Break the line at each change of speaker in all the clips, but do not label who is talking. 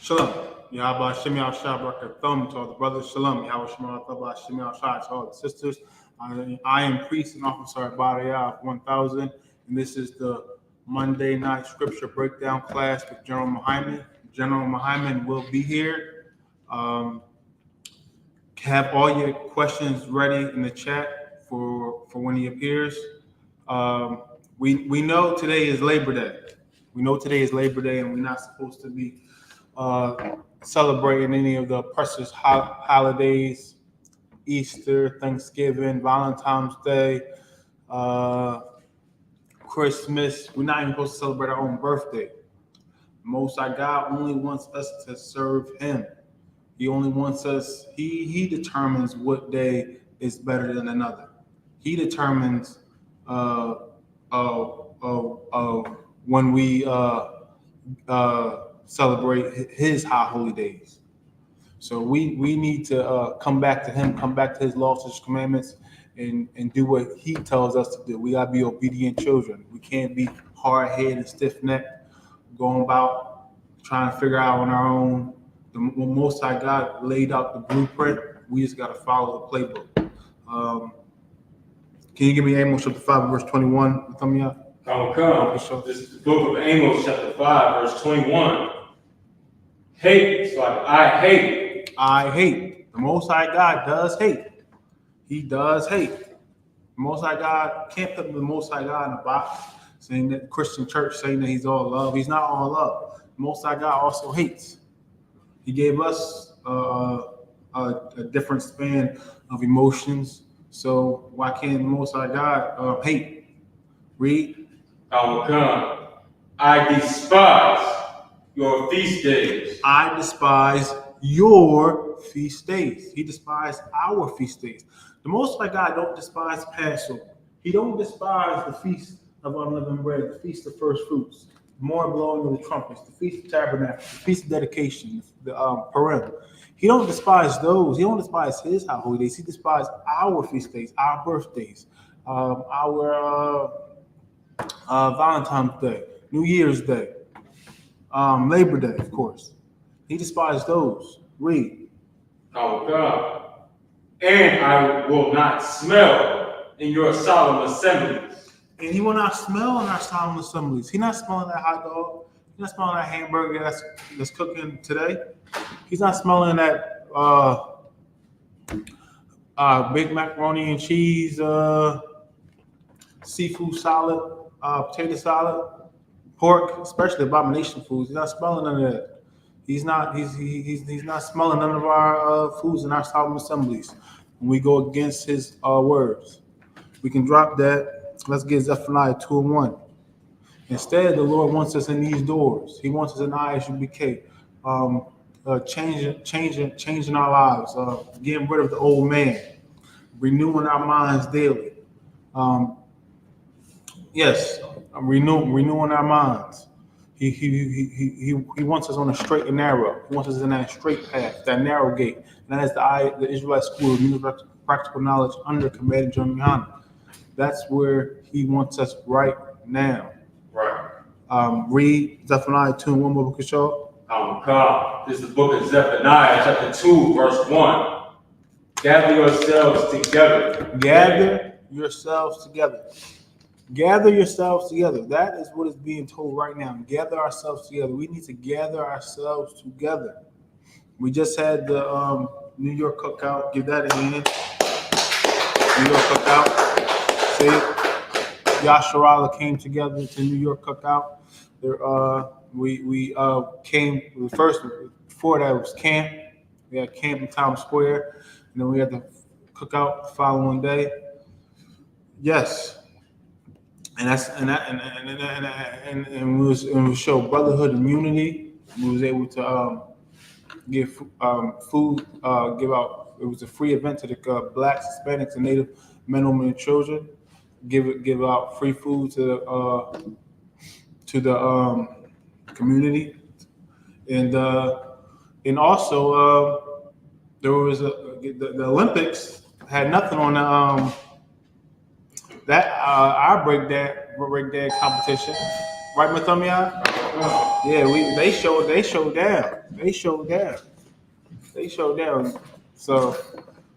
Shalom. Yahweh Shem Yahshua Barakathum to all the brothers. Shalom. Yahweh Shem Yahshua to all the sisters. I am priest and officer at Badayah of 1000, and this is the Monday night scripture breakdown class with General Mahayaman. General Mahayaman will be here. Have all your questions ready in the chat for when he appears. We know today is Labor Day. We know today is Labor Day, and we're not supposed to be celebrating any of the precious holidays, Easter, Thanksgiving, Valentine's Day, Christmas. We're not even supposed to celebrate our own birthday. Most High God only wants us to serve Him. He only wants us. He determines what day is better than another. He determines when we celebrate His high holy days. So we need to come back to Him, come back to His laws, His commandments, and do what He tells us to do. We gotta be obedient children. We can't be hard-headed and stiff-necked, going about trying to figure out on our own. The Most High God laid out the blueprint. We just gotta follow the playbook. Can you give me Amos chapter 5, verse 21? Tell me out.
Come. This is the book of Amos, chapter 5, verse 21. Hate. It's like I hate.
I hate. The Most High God does hate. He does hate. The Most High God can't put the Most High God in a box, saying that Christian church saying that He's all love. He's not all love. The Most High God also hates. He gave us a different span of emotions. So why can't the Most High God hate? Read.
I despise your feast days.
I despise your feast days. He despised our feast days. The Most High God don't despise Passover. He don't despise the feast of unleavened bread, the feast of first fruits, the morning blowing of the trumpets, the feast of tabernacles, the feast of dedication, the Purim. He don't despise those. He don't despise His high holy days. He despises our feast days, our birthdays, our Valentine's Day, New Year's Day, Labor Day, of course. He despised those. Read.
And I will not smell in your solemn assemblies.
And He will not smell in our solemn assemblies. He's not smelling that hot dog. He's not smelling that hamburger that's cooking today. He's not smelling that big macaroni and cheese, seafood salad, potato salad, pork, especially abomination foods. He's not smelling none of that. He's not smelling none of our foods in our solemn assemblies. When we go against His words, we can drop that. Let's get Zephaniah 2:1. Instead, the Lord wants us in these doors. He wants us in I.S.U.P.K. Changing our lives, getting rid of the old man, renewing our minds daily. Renewing our minds. He wants us on a straight and narrow. He wants us in that straight path, that narrow gate. And that is the Israelite School of Universal Practical Knowledge under Commander GEN.YAHANNA. That's where He wants us right now.
Right.
Read Zephaniah 2:1, Book of Show.
This is the book of Zephaniah, chapter 2, verse 1. Gather yourselves together.
Gather yourselves together. Gather yourselves together. That is what is being told right now. Gather ourselves together. We need to gather ourselves together. We just had the New York cookout. Give that a hand. New York cookout. See, Yasharala came together to New York cookout. We came first. Before that was camp. We had camp in Times Square, and then we had the cookout the following day. Yes. And we showed brotherhood and unity. We was able to give food, give out. It was a free event to the Blacks, Hispanics, and Native men, women, and children. Give out free food to the community, and also there was the Olympics had nothing on the our breakdance competition, right, Mathumia? Yeah, they showed down. They showed down. They showed down. So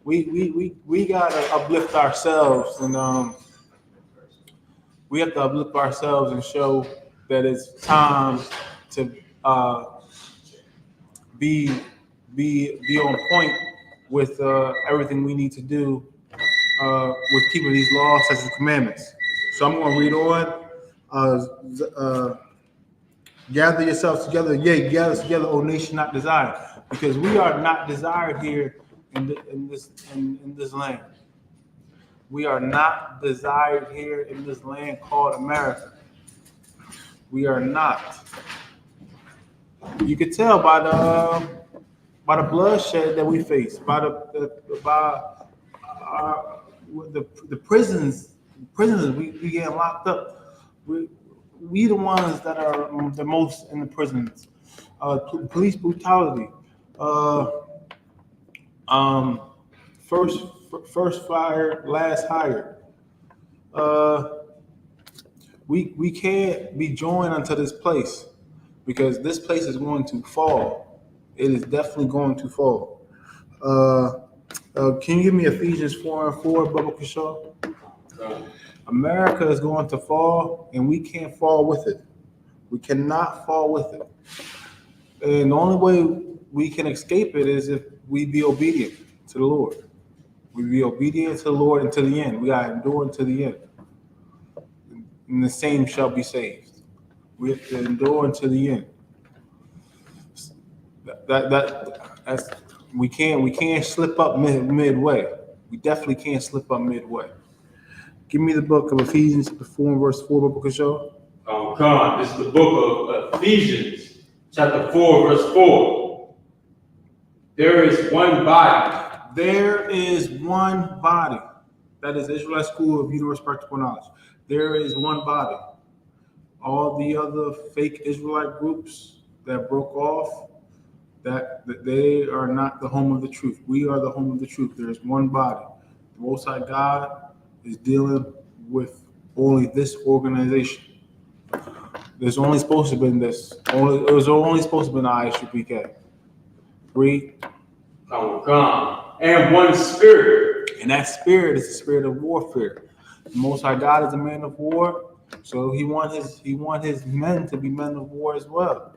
we gotta uplift ourselves, and we have to uplift ourselves and show that it's time to be be on point with everything we need to do with keeping these laws, such as commandments. So I'm going to read on. Gather yourselves together, yea, gather us together, O nation not desired, because we are not desired here in this land. We are not desired here in this land called America. We are not. You could tell by the bloodshed that we face, by the prisons we get locked up. We the ones that are the most in the prisons. Police brutality. Uh, um, first fired, last hired. Uh, we can't be joined unto this place because this place is going to fall. It is definitely going to fall. Can you give me Ephesians 4:4, Bubba Kashaw? America is going to fall, and we can't fall with it. We cannot fall with it. And the only way we can escape it is if we be obedient to the Lord. We be obedient to the Lord until the end. We got to endure until the end. And the same shall be saved. We have to endure until the end. That's we can't slip up midway. We definitely can't slip up midway. Give me the book of Ephesians 4:4, Book of Show.
Come, this is the book of Ephesians, chapter 4, verse 4. There is one body.
There is one body. That is Israelite School of Universal Practical Knowledge. There is one body. All the other fake Israelite groups that broke off, that they are not the home of the truth. We are the home of the truth. There is one body. The Most High God is dealing with only this organization. There's only supposed to have been this. It was only supposed to have been I.S.U.P.K. Read.
Come. And one spirit.
And that spirit is the spirit of warfare. The Most High God is a man of war, so he want his men to be men of war as well.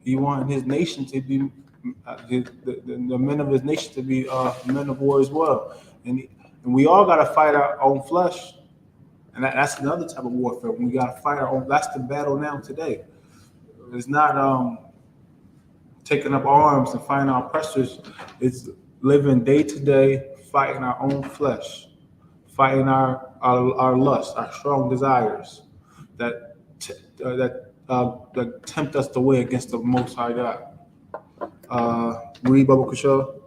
He want his nation to be the men of his nation to be men of war as well. And we all got to fight our own flesh. And that's another type of warfare. We got to fight our own. That's the battle now today. It's not taking up arms and fighting our oppressors. It's living day to day, fighting our own flesh, fighting our lust, our strong desires that tempt us to way against the Most High God. Read Baba Kusho.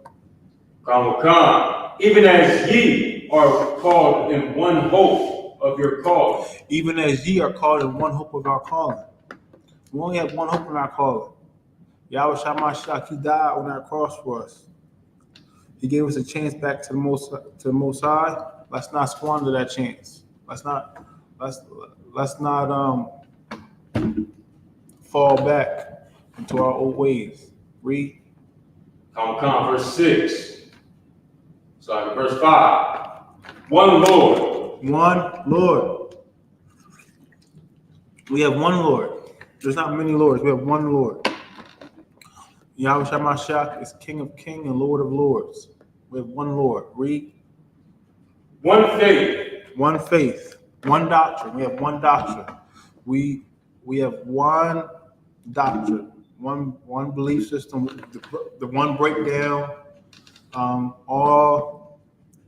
Come. Even as ye are called in one hope of your calling.
Even as ye are called in one hope of our calling. We only have one hope in our calling. Yahweh Shemashah, he died on that cross for us. He gave us a chance back to the Most High. Let's not squander that chance. Let's not fall back into our old ways. Read.
Come. Verse 6. Sorry, verse 5. One Lord.
One Lord. We have one Lord. There's not many lords. We have one Lord. Yahweh Shemashah is King of Kings and Lord of Lords. We have one Lord. Read.
One faith.
One faith. One doctrine. We have one doctrine. We have one doctrine. One belief system. The one breakdown. All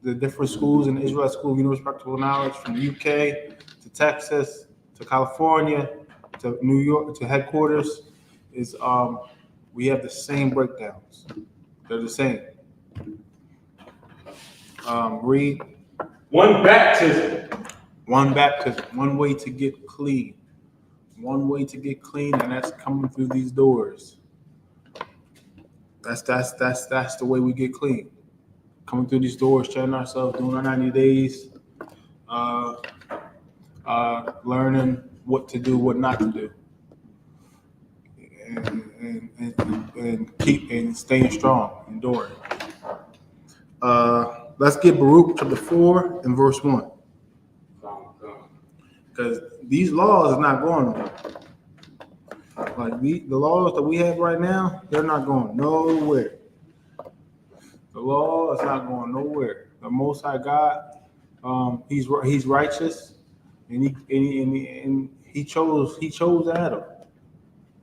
the different schools in the Israelite School of Universal Practical Knowledge, from UK to Texas to California to New York to headquarters, is we have the same breakdowns. They're the same. Read.
One baptism.
One baptism. One way to get clean. One way to get clean, and that's coming through these doors. That's the way we get clean. Coming through these doors, training ourselves, doing our 90 days, learning what to do, what not to do. and keep and staying strong, enduring. Let's get Baruch chapter 4 and verse 1. Because these laws are not going nowhere. Like the laws that we have right now, they're not going nowhere. The law is not going nowhere. The Most High God, he's righteous, and he chose Adam.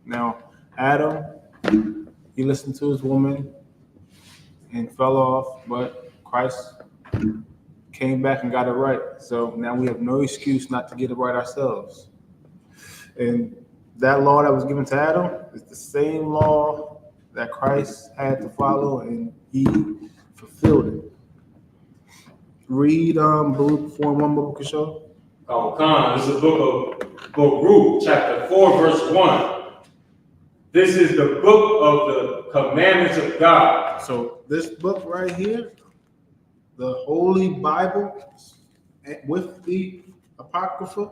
Now Adam, he listened to his woman and fell off, but Christ came back and got it right. So now we have no excuse not to get it right ourselves. And that law that was given to Adam is the same law that Christ had to follow, and he fulfilled it. Read Baruch 4:1, Baruch Show.
This is the book of Baruch, chapter 4, verse 1. This is the book of the commandments of God.
So this book right here, the Holy Bible with the Apocrypha,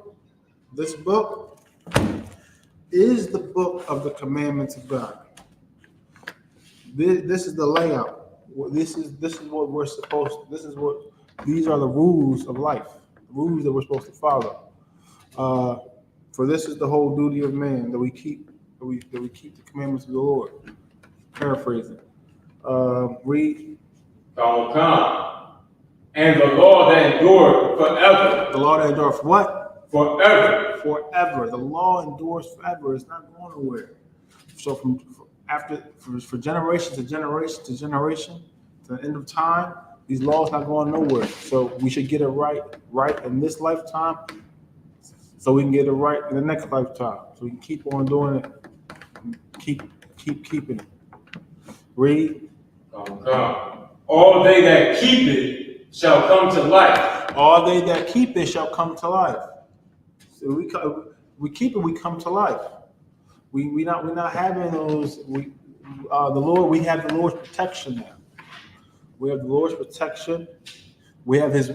this book is the book of the commandments of God. This is the layout. This is what we're supposed to, these are the rules of life, the rules that we're supposed to follow. For this is the whole duty of man, that we keep the commandments of the Lord. Paraphrasing. Read.
And the law that endured forever.
The law that endures for what?
Forever.
Forever. The law endures forever. It's not going nowhere. So for generation to generation to generation to the end of time, these laws not going nowhere. So we should get it right in this lifetime, so we can get it right in the next lifetime. So we can keep on doing it. Keep keeping it. Read.
All they that keep it shall come to life.
All they that keep it shall come to life. So we keep it, we come to life. We're not having those. We have the Lord's protection now. We have the Lord's protection. We have His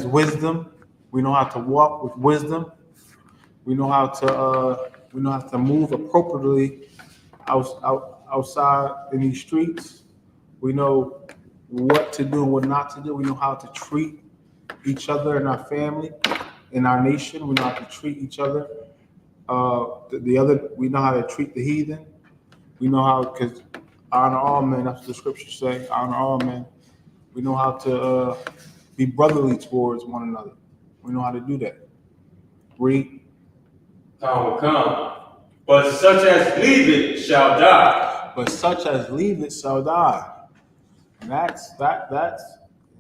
wisdom. We know how to walk with wisdom. We know how to move appropriately outside in these streets. We know what to do and what not to do. We know how to treat each other in our family, in our nation. We know how to treat each other. We know how to treat the heathen. We know how, because honor all men, that's what the scriptures say, honor all men. We know how to be brotherly towards one another. We know how to do that. Read.
But such as leave it shall die.
But such as leave it shall die. And that's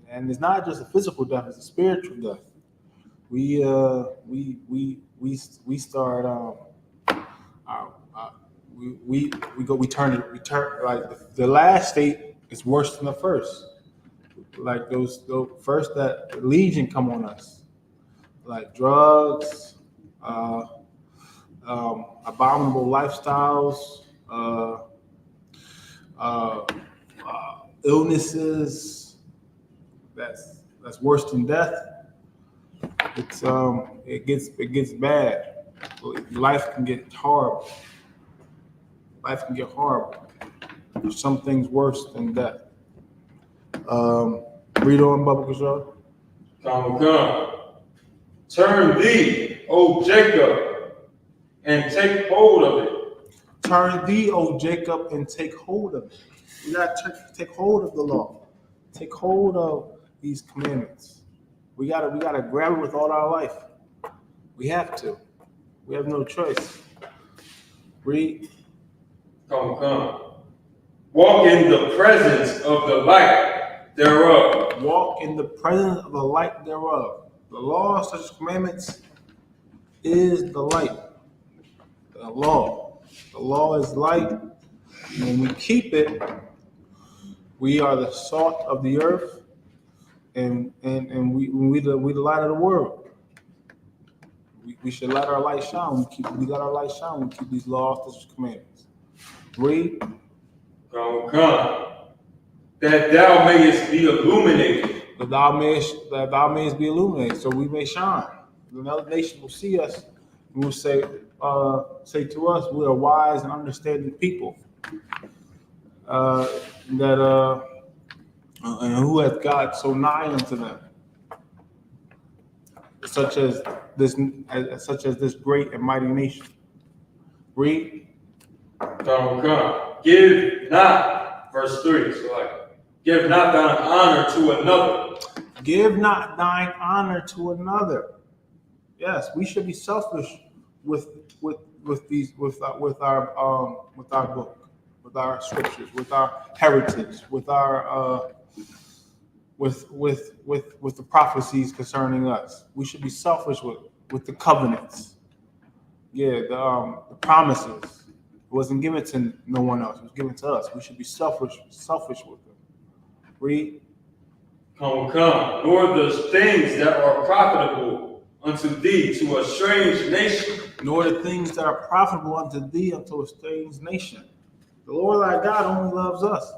and it's not just a physical death, it's a spiritual death. We turn like the last state is worse than the first. Like those first that legion come on us, like drugs, abominable lifestyles, illnesses. That's worse than death. It gets bad. Life can get horrible. Life can get horrible. There's some things worse than death. Read on, Bubba Kishore.
Turn thee, O Jacob, and take hold of it.
Turn thee, O Jacob, and take hold of it. We gotta take hold of the law. Take hold of these commandments. We gotta grab it with all our life. We have to. We have no choice. Read.
Walk in the presence of the light thereof.
Walk in the presence of the light thereof. The law, such as commandments, is the light. The law. The law is light. When we keep it, we are the salt of the earth, and we the light of the world. We should let our light shine. We let our light shine when we keep these laws, such as commandments. Read.
That thou mayest be illuminated.
That thou mayest be illuminated, so we may shine. Another nation will see us He will say to us, we are wise and understanding people. And who hath God so nigh unto them, such as this great and mighty nation. Read.
Come. Give not, verse 3. So give not thine honor to another.
Give not thine honor to another. Yes, we should be selfish with our book, with our scriptures, with our heritage, with our with the prophecies concerning us. We should be selfish with the covenants. Yeah, the promises. It wasn't given to no one else. It was given to us. We should be selfish with them. Read.
Come, nor the things that are profitable unto thee to a strange nation.
Nor the things that are profitable unto thee unto a strange nation. The Lord our God only loves us.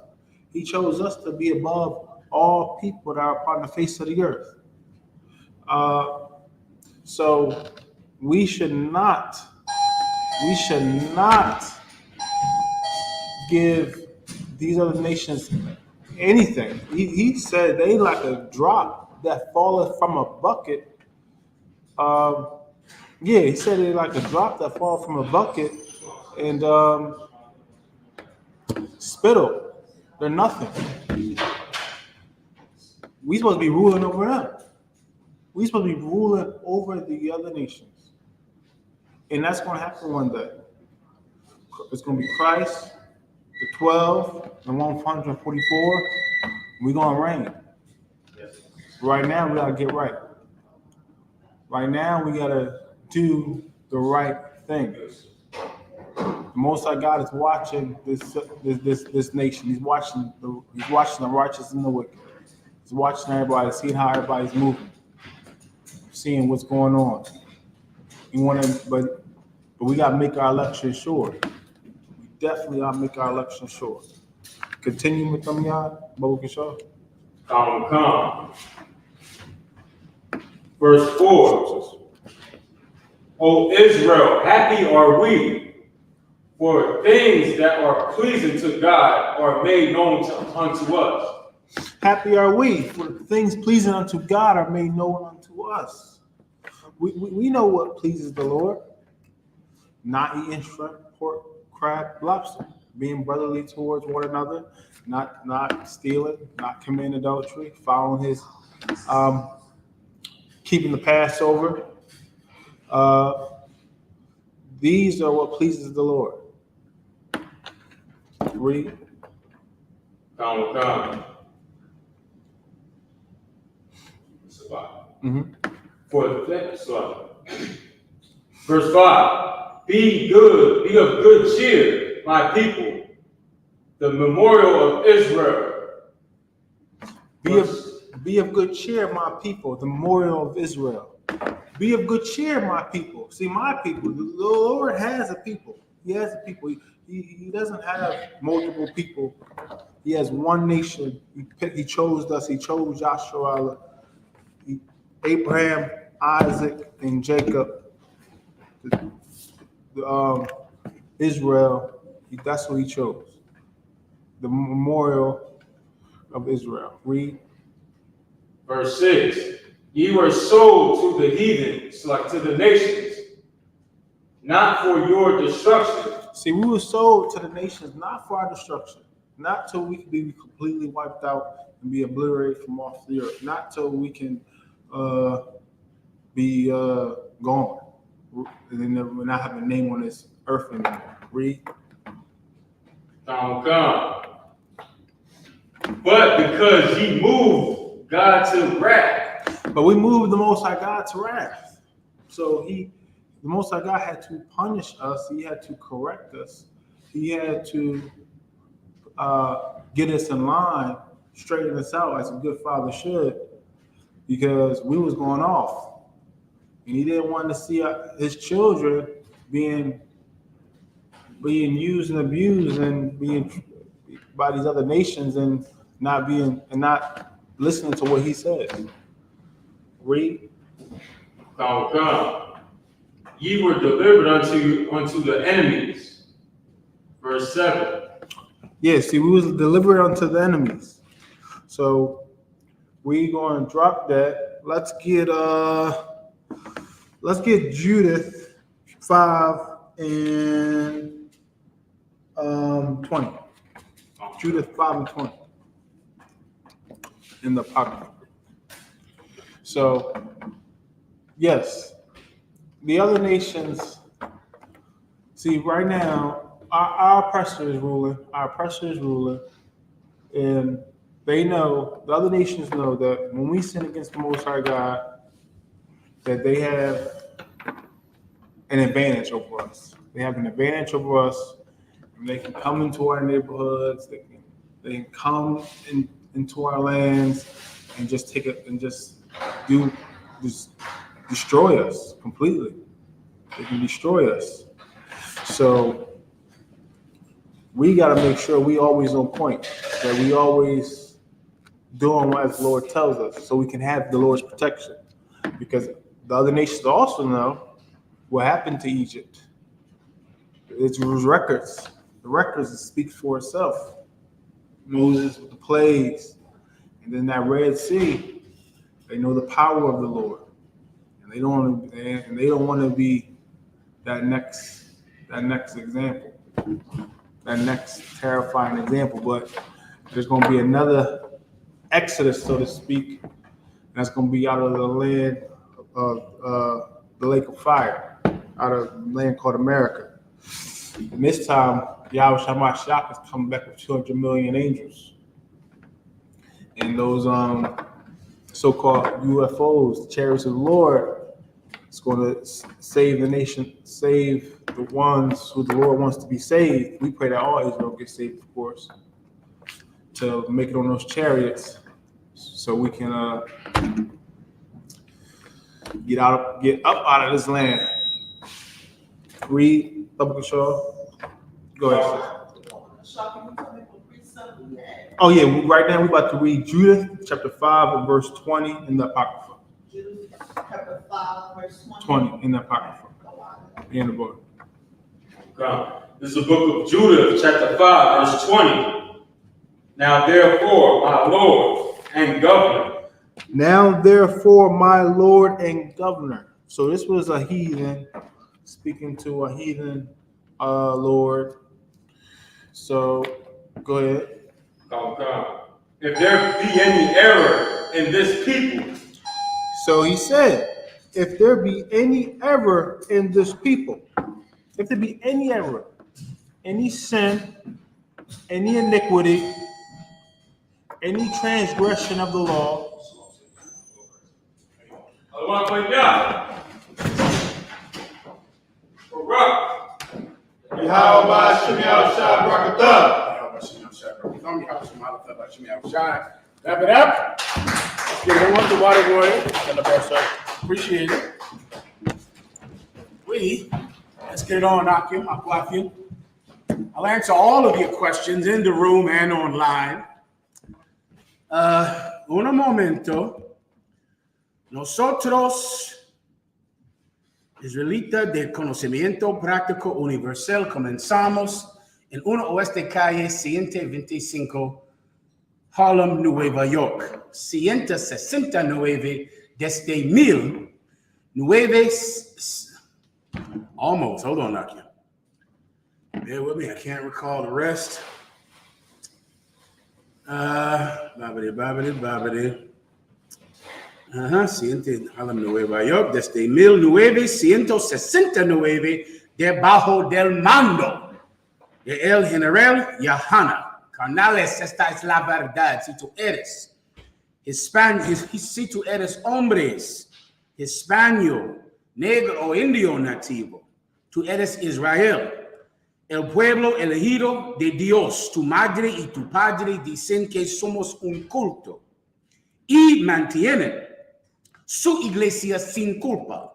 He chose us to be above all people that are upon the face of the earth. So we should not give these other nations anything. He said they like a drop that falleth from a bucket. He said they like a drop that falls from a bucket and spittle. They're nothing. We supposed to be ruling over them. We supposed to be ruling over the other nations. And that's going to happen one day. It's going to be Christ, the 12, the 144. We're going to reign. Right now, we got to get right. Right now, we got to do the right thing. The Most High God is watching this nation. He's watching the righteous and the wicked. He's watching everybody, seeing how everybody's moving, seeing what's going on. But we got to make our election sure. We definitely got to make our election sure. Continue with them, y'all. Baruch Yeshua.
Come. Verse 4. O Israel, happy are we, for things that are pleasing to God are made known unto us.
Happy are we, for the things pleasing unto God are made known unto us. We know what pleases the Lord. Not eating shrimp, pork, crab, lobster. Being brotherly towards one another. Not stealing, not committing adultery, following his, keeping the Passover. These are what pleases the Lord. Read.
Come. Verse 5. Be of good cheer, my people, the memorial of Israel.
Be of good cheer, my people, the memorial of Israel. Be of good cheer, my people. See, my people, the Lord has a people. He has a people. He doesn't have multiple people. He has one nation. He chose us. He chose Joshua, Abraham, Isaac, and Jacob. Israel. That's who he chose. The memorial of Israel. Read.
Verse 6. Ye were sold to the heathens, like to the nations, not for your destruction.
See, we were sold to the nations not for our destruction, not till we can be completely wiped out and be obliterated from off the earth, not till we can be gone and then we're not having a name on this earth anymore. Read.
Come. But because ye moved God to wrath.
But we moved the Most High God to wrath. So the Most High God had to punish us. He had to correct us. He had to get us in line, straighten us out as a good father should, because we was going off. And he didn't want to see his children being used and abused and being by these other nations and not listening to what he says. Read.
Come. ye were delivered unto the enemies. Verse 7.
Yeah, see, we was delivered unto the enemies. So we gonna drop that. Let's get Judith 5 and 20. Judith 5 and 20 in the Apocrypha. So yes, the other nations. See, right now, our oppressor is ruling. Our oppressor is ruling, and they know, the other nations know that when we sin against the Most High God, that they have an advantage over us. They have an advantage over us, and they can come into our neighborhoods. They can come into our lands and just take it and just destroy us completely. They can destroy us. So we got to make sure we always on point, that we always doing what the Lord tells us, so we can have the Lord's protection. Because the other nations also know what happened to Egypt. It's records. The records speak for itself. Moses with the plagues, and then that Red Sea. They know the power of the Lord, and they don't want to be that next example, that next terrifying example. But there's going to be another Exodus, so to speak, and that's going to be out of the land of the lake of fire, out of the land called America. And this time, Yahweh Shemashach is coming back with 200 million angels. And those so-called UFOs, the chariots of the Lord, is going to save the nation, save the ones who the Lord wants to be saved. We pray that all Israel gets saved, of course, to make it on those chariots, so we can get up out of this land. Read, Public Shaw. Go ahead. Oh yeah, right now we're about to read Judith chapter 5 and verse 20 in the Apocrypha.
Judith chapter 5 verse
20 in the Apocrypha. In the book.
This is the book of Judith, chapter 5, verse 20. Now therefore, my Lord and governor.
Now therefore, my Lord and governor. So this was a heathen speaking to a heathen Lord. So go ahead.
If there be any error in this people.
So he said, if there be any error in this people, if there be any error, any sin, any iniquity, any transgression of the law,
Wrap it up. Let's get it on the water boy. Appreciate it. Let's get it on, Akim. I'll answer all of your questions in the room and online. Un momento. Nosotros, Israelitas del Conocimiento Práctico Universal, comenzamos en 1West Calle 125, Harlem, Nueva York. 169 desde 1900. Almost. Hold on, Nakia. Bear with me. I can't recall the rest. Babidi. Harlem, Nueva York, desde 1969, debajo del mando de el general Yahanna. Carnales, esta es la verdad. Si tú eres si tú eres hombres, hispano, negro o indio nativo, tú eres Israel, el pueblo elegido de Dios. Tu madre y tu padre dicen que somos un culto y mantienen su iglesia sin culpa,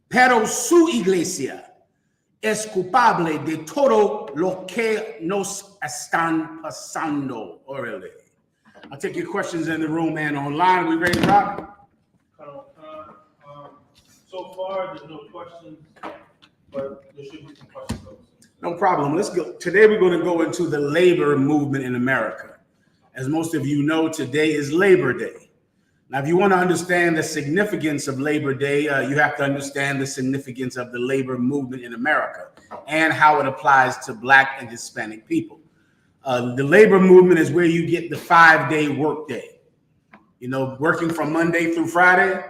pero su iglesia es culpable de todo lo que nos están pasando. Orale. I'll take your questions in the room and online. We ready to rock?
So far, there's no questions, but there should be some questions.
No problem. Let's go. Today we're going to go into the labor movement in America. As most of you know, today is Labor Day. Now, if you want to understand the significance of Labor Day, you have to understand the significance of the labor movement in America and how it applies to Black and Hispanic people. The labor movement is where you get the 5-day workday. You know, working from Monday through Friday.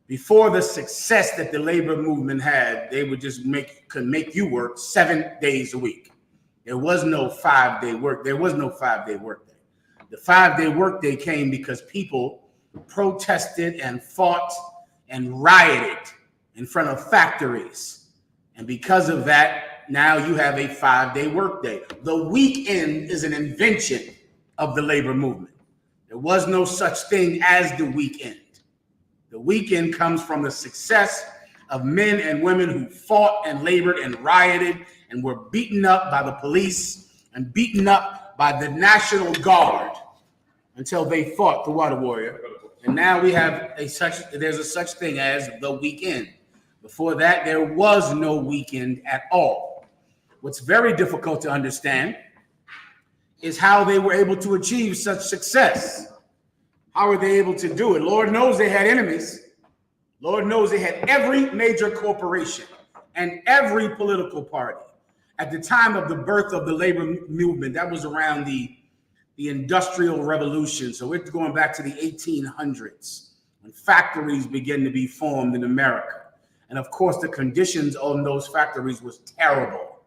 Before the success that the labor movement had, they would just could make you work 7 days a week. There was no 5-day work. There was no 5-day workday. The 5-day workday came because people protested and fought and rioted in front of factories. And because of that, now you have a 5-day workday. The weekend is an invention of the labor movement. There was no such thing as the weekend. The weekend comes from the success of men and women who fought and labored and rioted and were beaten up by the police and beaten up by the National Guard until they fought the water warrior. And now we have there's a such thing as the weekend. Before that, there was no weekend at all. What's very difficult to understand is how they were able to achieve such success. How were they able to do it? Lord knows they had enemies. Lord knows they had every major corporation and every political party. At the time of the birth of the labor movement, that was around the Industrial Revolution. So we're going back to the 1800s when factories began to be formed in America. And of course, the conditions on those factories was terrible.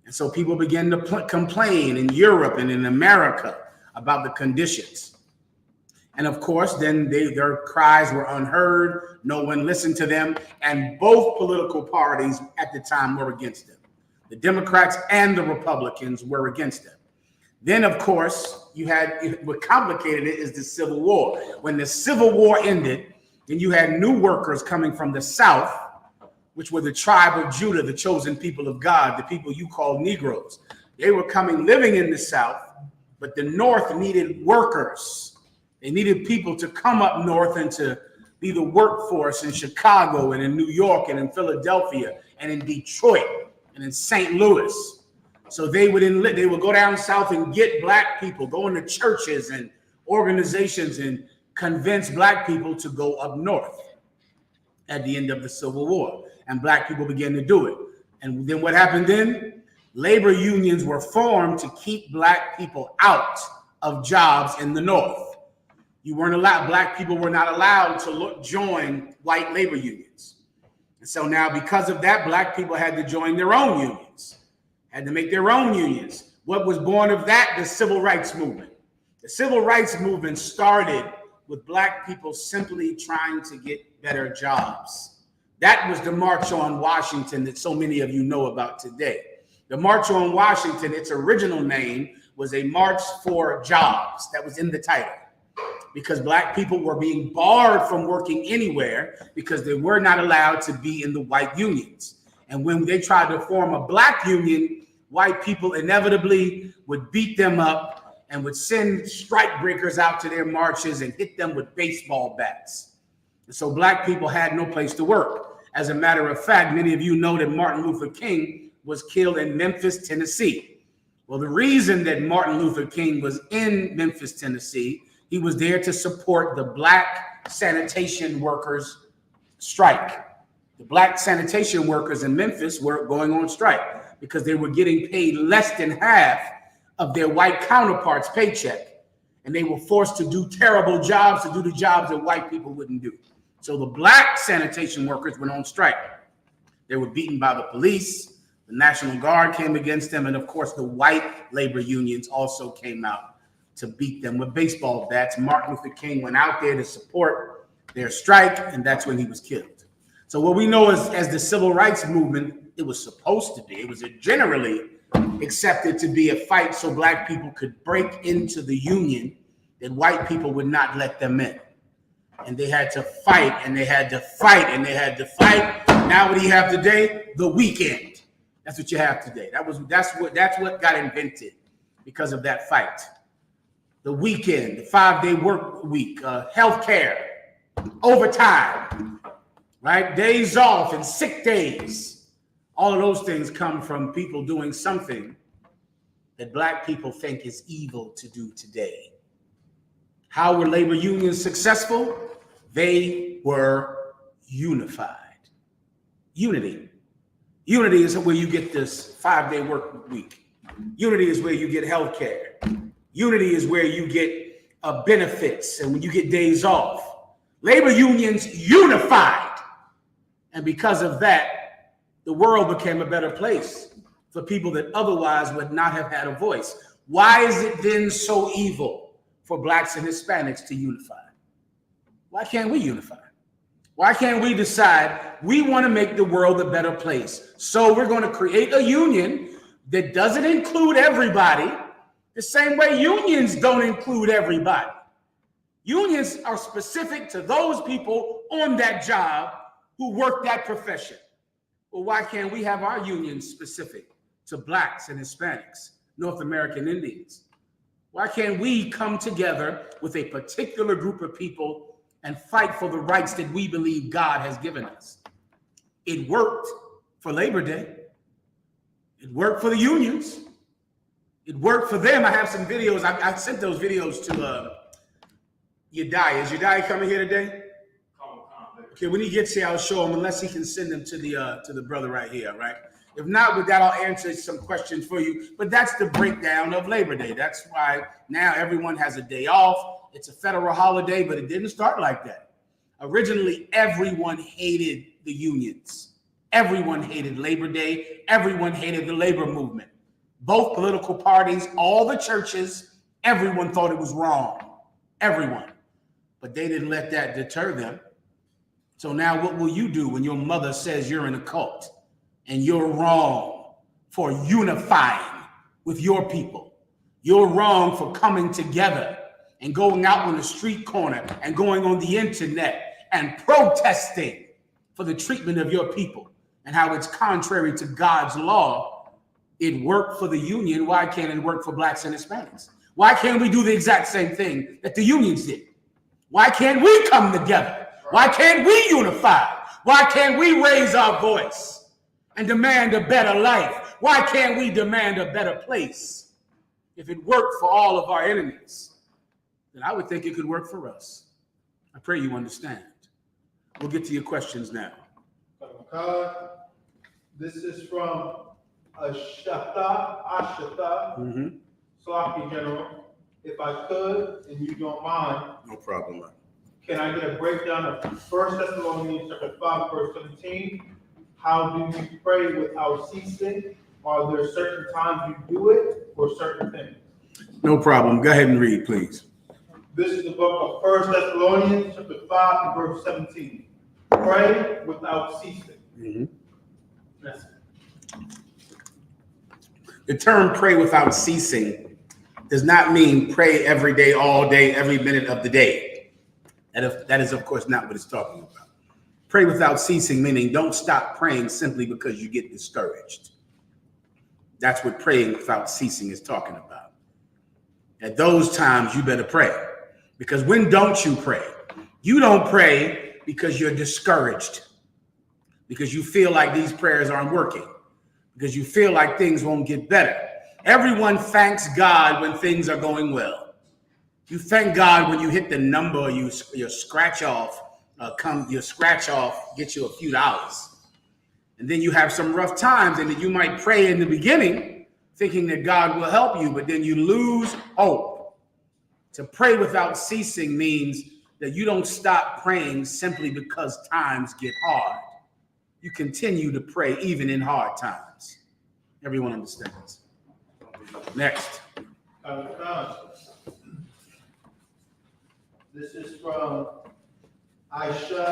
And so people began to complain in Europe and in America about the conditions. And of course, then their cries were unheard. No one listened to them. And both political parties at the time were against them. The Democrats and the Republicans were against them. Then, of course, what complicated it is the Civil War. When the Civil War ended, then you had new workers coming from the South, which were the tribe of Judah, the chosen people of God, the people you call Negroes. They were living in the South, but the North needed workers. They needed people to come up north and to be the workforce in Chicago and in New York and in Philadelphia and in Detroit and in St. Louis. So they would go down south and get Black people, go into churches and organizations and convince Black people to go up north at the end of the Civil War. And Black people began to do it. And then what happened then? Labor unions were formed to keep Black people out of jobs in the North. You weren't allowed, Black people were not allowed to join white labor unions. And so now because of that, Black people had to join their own unions, had to make their own unions. What was born of that? The Civil Rights Movement. The Civil Rights Movement started with Black people simply trying to get better jobs. That was the March on Washington that so many of you know about today. The March on Washington, its original name was a March for Jobs. That was in the title. Because Black people were being barred from working anywhere because they were not allowed to be in the white unions. And when they tried to form a Black union, white people inevitably would beat them up and would send strike breakers out to their marches and hit them with baseball bats. And so Black people had no place to work. As a matter of fact, many of you know that Martin Luther King was killed in Memphis, Tennessee. Well, the reason that Martin Luther King was in Memphis, Tennessee, he was there to support the Black sanitation workers strike. The Black sanitation workers in Memphis were going on strike because they were getting paid less than half of their white counterparts' paycheck. And they were forced to do terrible jobs, to do the jobs that white people wouldn't do. So the Black sanitation workers went on strike. They were beaten by the police. The National Guard came against them. And of course, the white labor unions also came out to beat them with baseball bats. Martin Luther King went out there to support their strike, and that's when he was killed. So what we know as the Civil Rights Movement, it was supposed to be, it was generally accepted to be a fight so Black people could break into the union that white people would not let them in. And they had to fight, and they had to fight, and they had to fight. Now what do you have today? The weekend. That's what you have today. That's what got invented because of that fight. The weekend, the 5-day work week, health care, overtime. right? Days off and sick days. All of those things come from people doing something that black people think is evil to do today. How were labor unions successful? They were unified. Unity. Unity is where you get this 5-day work week. Unity is where you get health care. Unity is where you get benefits and when you get days off. Labor unions unified. And because of that, the world became a better place for people that otherwise would not have had a voice. Why is it then so evil for blacks and Hispanics to unify? Why can't we unify? Why can't we decide we want to make the world a better place? So we're going to create a union that doesn't include everybody, the same way unions don't include everybody. Unions are specific to those people on that job who work that profession. Well, why can't we have our unions specific to blacks and Hispanics, North American Indians? Why can't we come together with a particular group of people and fight for the rights that we believe God has given us? It worked for Labor Day. It worked for the unions. It worked for them. I have some videos. I sent those videos to Yedai. Is Yedai coming here today? Okay, when he gets here, I'll show him, unless he can send them to the brother right here, right? If not, with that, I'll answer some questions for you. But that's the breakdown of Labor Day. That's why now everyone has a day off. It's a federal holiday, but it didn't start like that. Originally, everyone hated the unions. Everyone hated Labor Day. Everyone hated the labor movement. Both political parties, all the churches, everyone thought it was wrong. Everyone. But they didn't let that deter them. So now what will you do when your mother says you're in a cult and you're wrong for unifying with your people? You're wrong for coming together and going out on the street corner and going on the internet and protesting for the treatment of your people and how it's contrary to God's law. It worked for the union. Why can't it work for blacks and Hispanics? Why can't we do the exact same thing that the unions did? Why can't we come together? Why can't we unify? Why can't we raise our voice and demand a better life? Why can't we demand a better place? If it worked for all of our enemies, then I would think it could work for us. I pray you understand. We'll get to your questions now.
This is from Ashata, Sloppy General. If I could, and you don't mind,
No problem, man.
can I get a breakdown of 1 Thessalonians chapter 5, verse 17? How do you pray without ceasing? Are there certain times you do it for certain things?
No problem. Go ahead and read, please.
This is the book of 1 Thessalonians chapter 5 and verse 17. Pray without ceasing.
Mm-hmm.
That's it.
The term pray without ceasing does not mean pray every day, all day, every minute of the day. That is, of course, not what it's talking about. Pray without ceasing, meaning don't stop praying simply because you get discouraged. That's what praying without ceasing is talking about. At those times, you better pray. Because when don't you pray? You don't pray because you're discouraged. Because you feel like these prayers aren't working. Because you feel like things won't get better. Everyone thanks God when things are going well. You thank God when you hit the number, your scratch off, get you a few dollars. And then you have some rough times, and then you might pray in the beginning, thinking that God will help you, but then you lose hope. To pray without ceasing means that you don't stop praying simply because times get hard. You continue to pray even in hard times. Everyone understands. Next.
This is from I.S.U.P.K.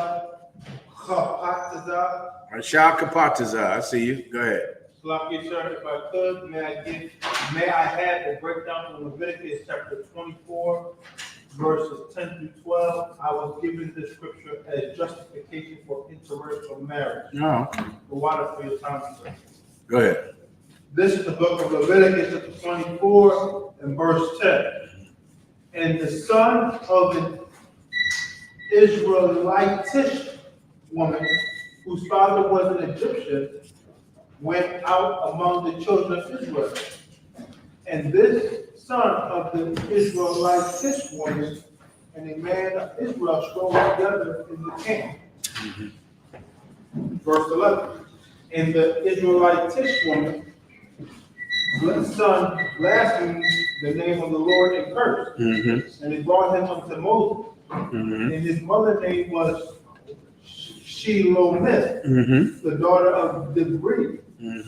I see you. Go ahead.
Sloppy, sir, if I could, may I have a breakdown from Leviticus chapter 24, verses 10 through 12. I was given this scripture as justification for interracial marriage.
No.
For water for your time, sir.
Go ahead.
This is the book of Leviticus chapter 24 and verse 10. And the son of an Israelite woman, whose father was an Egyptian, went out among the children of Israel. And this son of the Israelite woman and a man of Israel strolled together in the camp. Verse 11. And the Israelite woman, the son, blasphemed the name of the Lord and cursed. And they brought him unto Moses. And his mother's name was Shelomith, the daughter of Debri,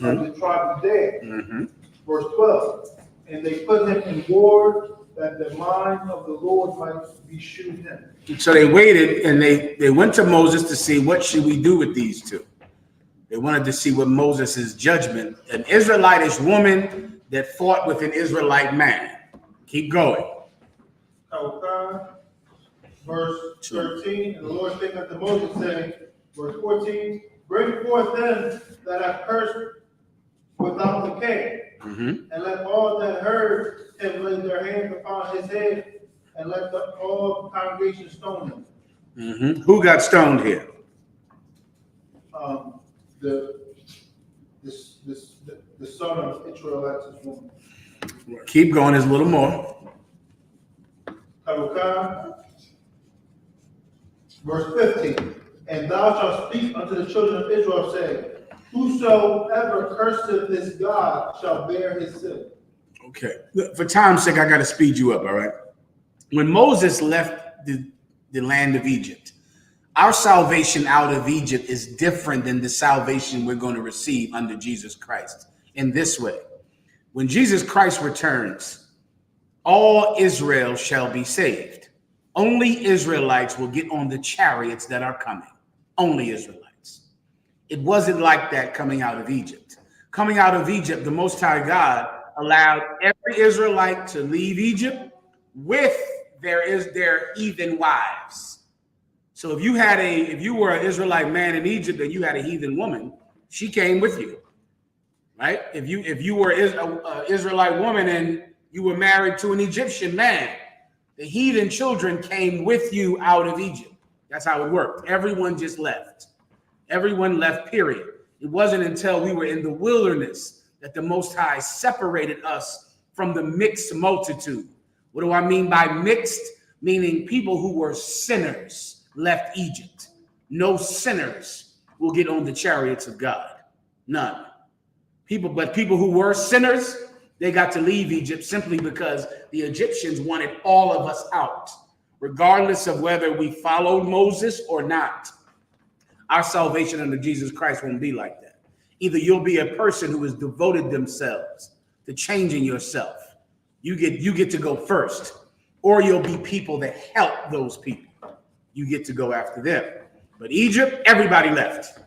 of the tribe of Dan. Verse 12. And they put him in ward that the mind of the Lord might be shewed him.
So they waited and they went to Moses to see what should we do with these two. They wanted to see what Moses' judgment, an Israelitish woman that fought with an Israelite man. Keep going.
Okay. Verse 13, and the Lord spake unto Moses, saying, verse 14, bring forth them that have cursed without the king, and let all that heard him lay their hands upon his head, and let all the congregation stone him.
Who got stoned here?
The son of Israelite's woman.
Keep going, there's a little more.
Okay. Verse 15, and thou shalt speak unto the children of Israel, saying, whosoever curseth this God shall bear his sin.
Okay. For time's sake, I got to speed you up, all right? When Moses left the land of Egypt, our salvation out of Egypt is different than the salvation we're going to receive under Jesus Christ in this way. When Jesus Christ returns, all Israel shall be saved. Only Israelites will get on the chariots that are coming. Only Israelites. It wasn't like that coming out of Egypt. Coming out of Egypt, the Most High God allowed every Israelite to leave Egypt with their heathen wives. So if you were an Israelite man in Egypt and you had a heathen woman, she came with you, right? If you were an Israelite woman and you were married to an Egyptian man, the heathen children came with you out of Egypt. That's how it worked. Everyone just left. Everyone left, period. It wasn't until we were in the wilderness that the Most High separated us from the mixed multitude. What do I mean by mixed? Meaning people who were sinners left Egypt. No sinners will get on the chariots of God. None. But people who were sinners, they got to leave Egypt simply because the Egyptians wanted all of us out, regardless of whether we followed Moses or not. Our salvation under Jesus Christ won't be like that. Either you'll be a person who has devoted themselves to changing yourself. You get to go first, or you'll be people that help those people. You get to go after them. But Egypt, everybody left.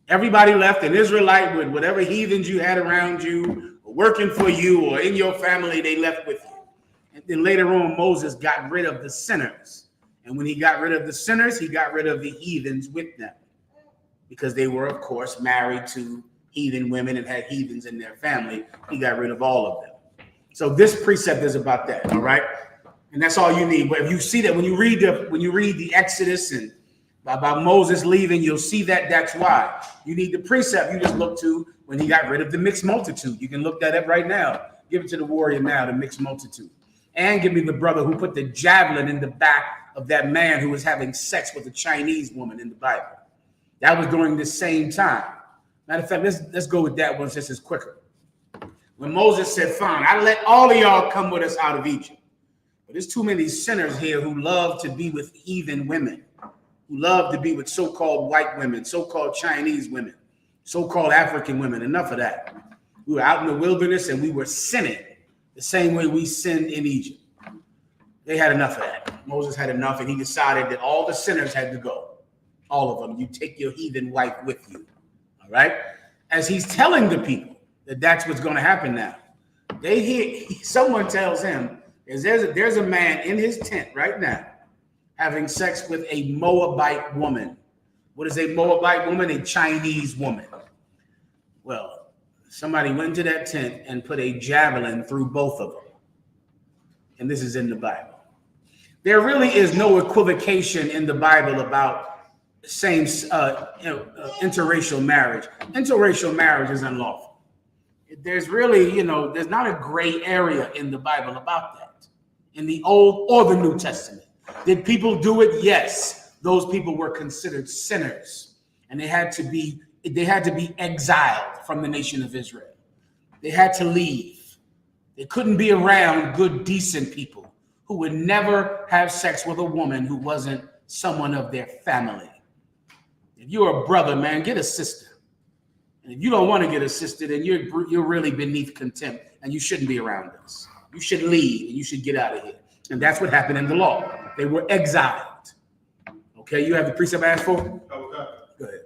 Everybody left. An Israelite with whatever heathens you had around you, or working for you, or in your family, they left with you. And then later on, Moses got rid of the sinners. And when he got rid of the sinners, he got rid of the heathens with them. Because they were, of course, married to heathen women and had heathens in their family. He got rid of all of them. So this precept is about that, all right? And that's all you need. But if you see that when you read the Exodus and about Moses leaving, you'll see that that's why. You need the precept you just look to when he got rid of the mixed multitude. You can look that up right now. Give it to the warrior now, the mixed multitude. And give me the brother who put the javelin in the back of that man who was having sex with a Chinese woman in the Bible. That was during the same time. Matter of fact, let's go with that one since it's quicker. When Moses said, fine, I let all of y'all come with us out of Egypt. But there's too many sinners here who love to be with heathen women, who love to be with so-called white women, so-called Chinese women, so-called African women. Enough of that. We were out in the wilderness and we were sinning the same way we sinned in Egypt. They had enough of that. Moses had enough, and he decided that all the sinners had to go. All of them. You take your heathen wife with you. All right? As he's telling the people that that's what's going to happen now, someone tells him there's a man in his tent right now having sex with a Moabite woman. What is a Moabite woman? A Chinese woman. Well, somebody went to that tent and put a javelin through both of them. And this is in the Bible. There really is no equivocation in the Bible about interracial marriage. Interracial marriage is unlawful. There's really, there's not a gray area in the Bible about that, in the Old or the New Testament. Did people do it? Yes. Those people were considered sinners, and they had to be exiled from the nation of Israel. They had to leave. They couldn't be around good, decent people who would never have sex with a woman who wasn't someone of their family. If you're a brother, man, get a sister. And if you don't want to get a sister, then you're really beneath contempt, and you shouldn't be around us. You should leave, and you should get out of here. And that's what happened in the law. They were exiled. Okay, you have the precept I asked for?
Okay.
Go ahead.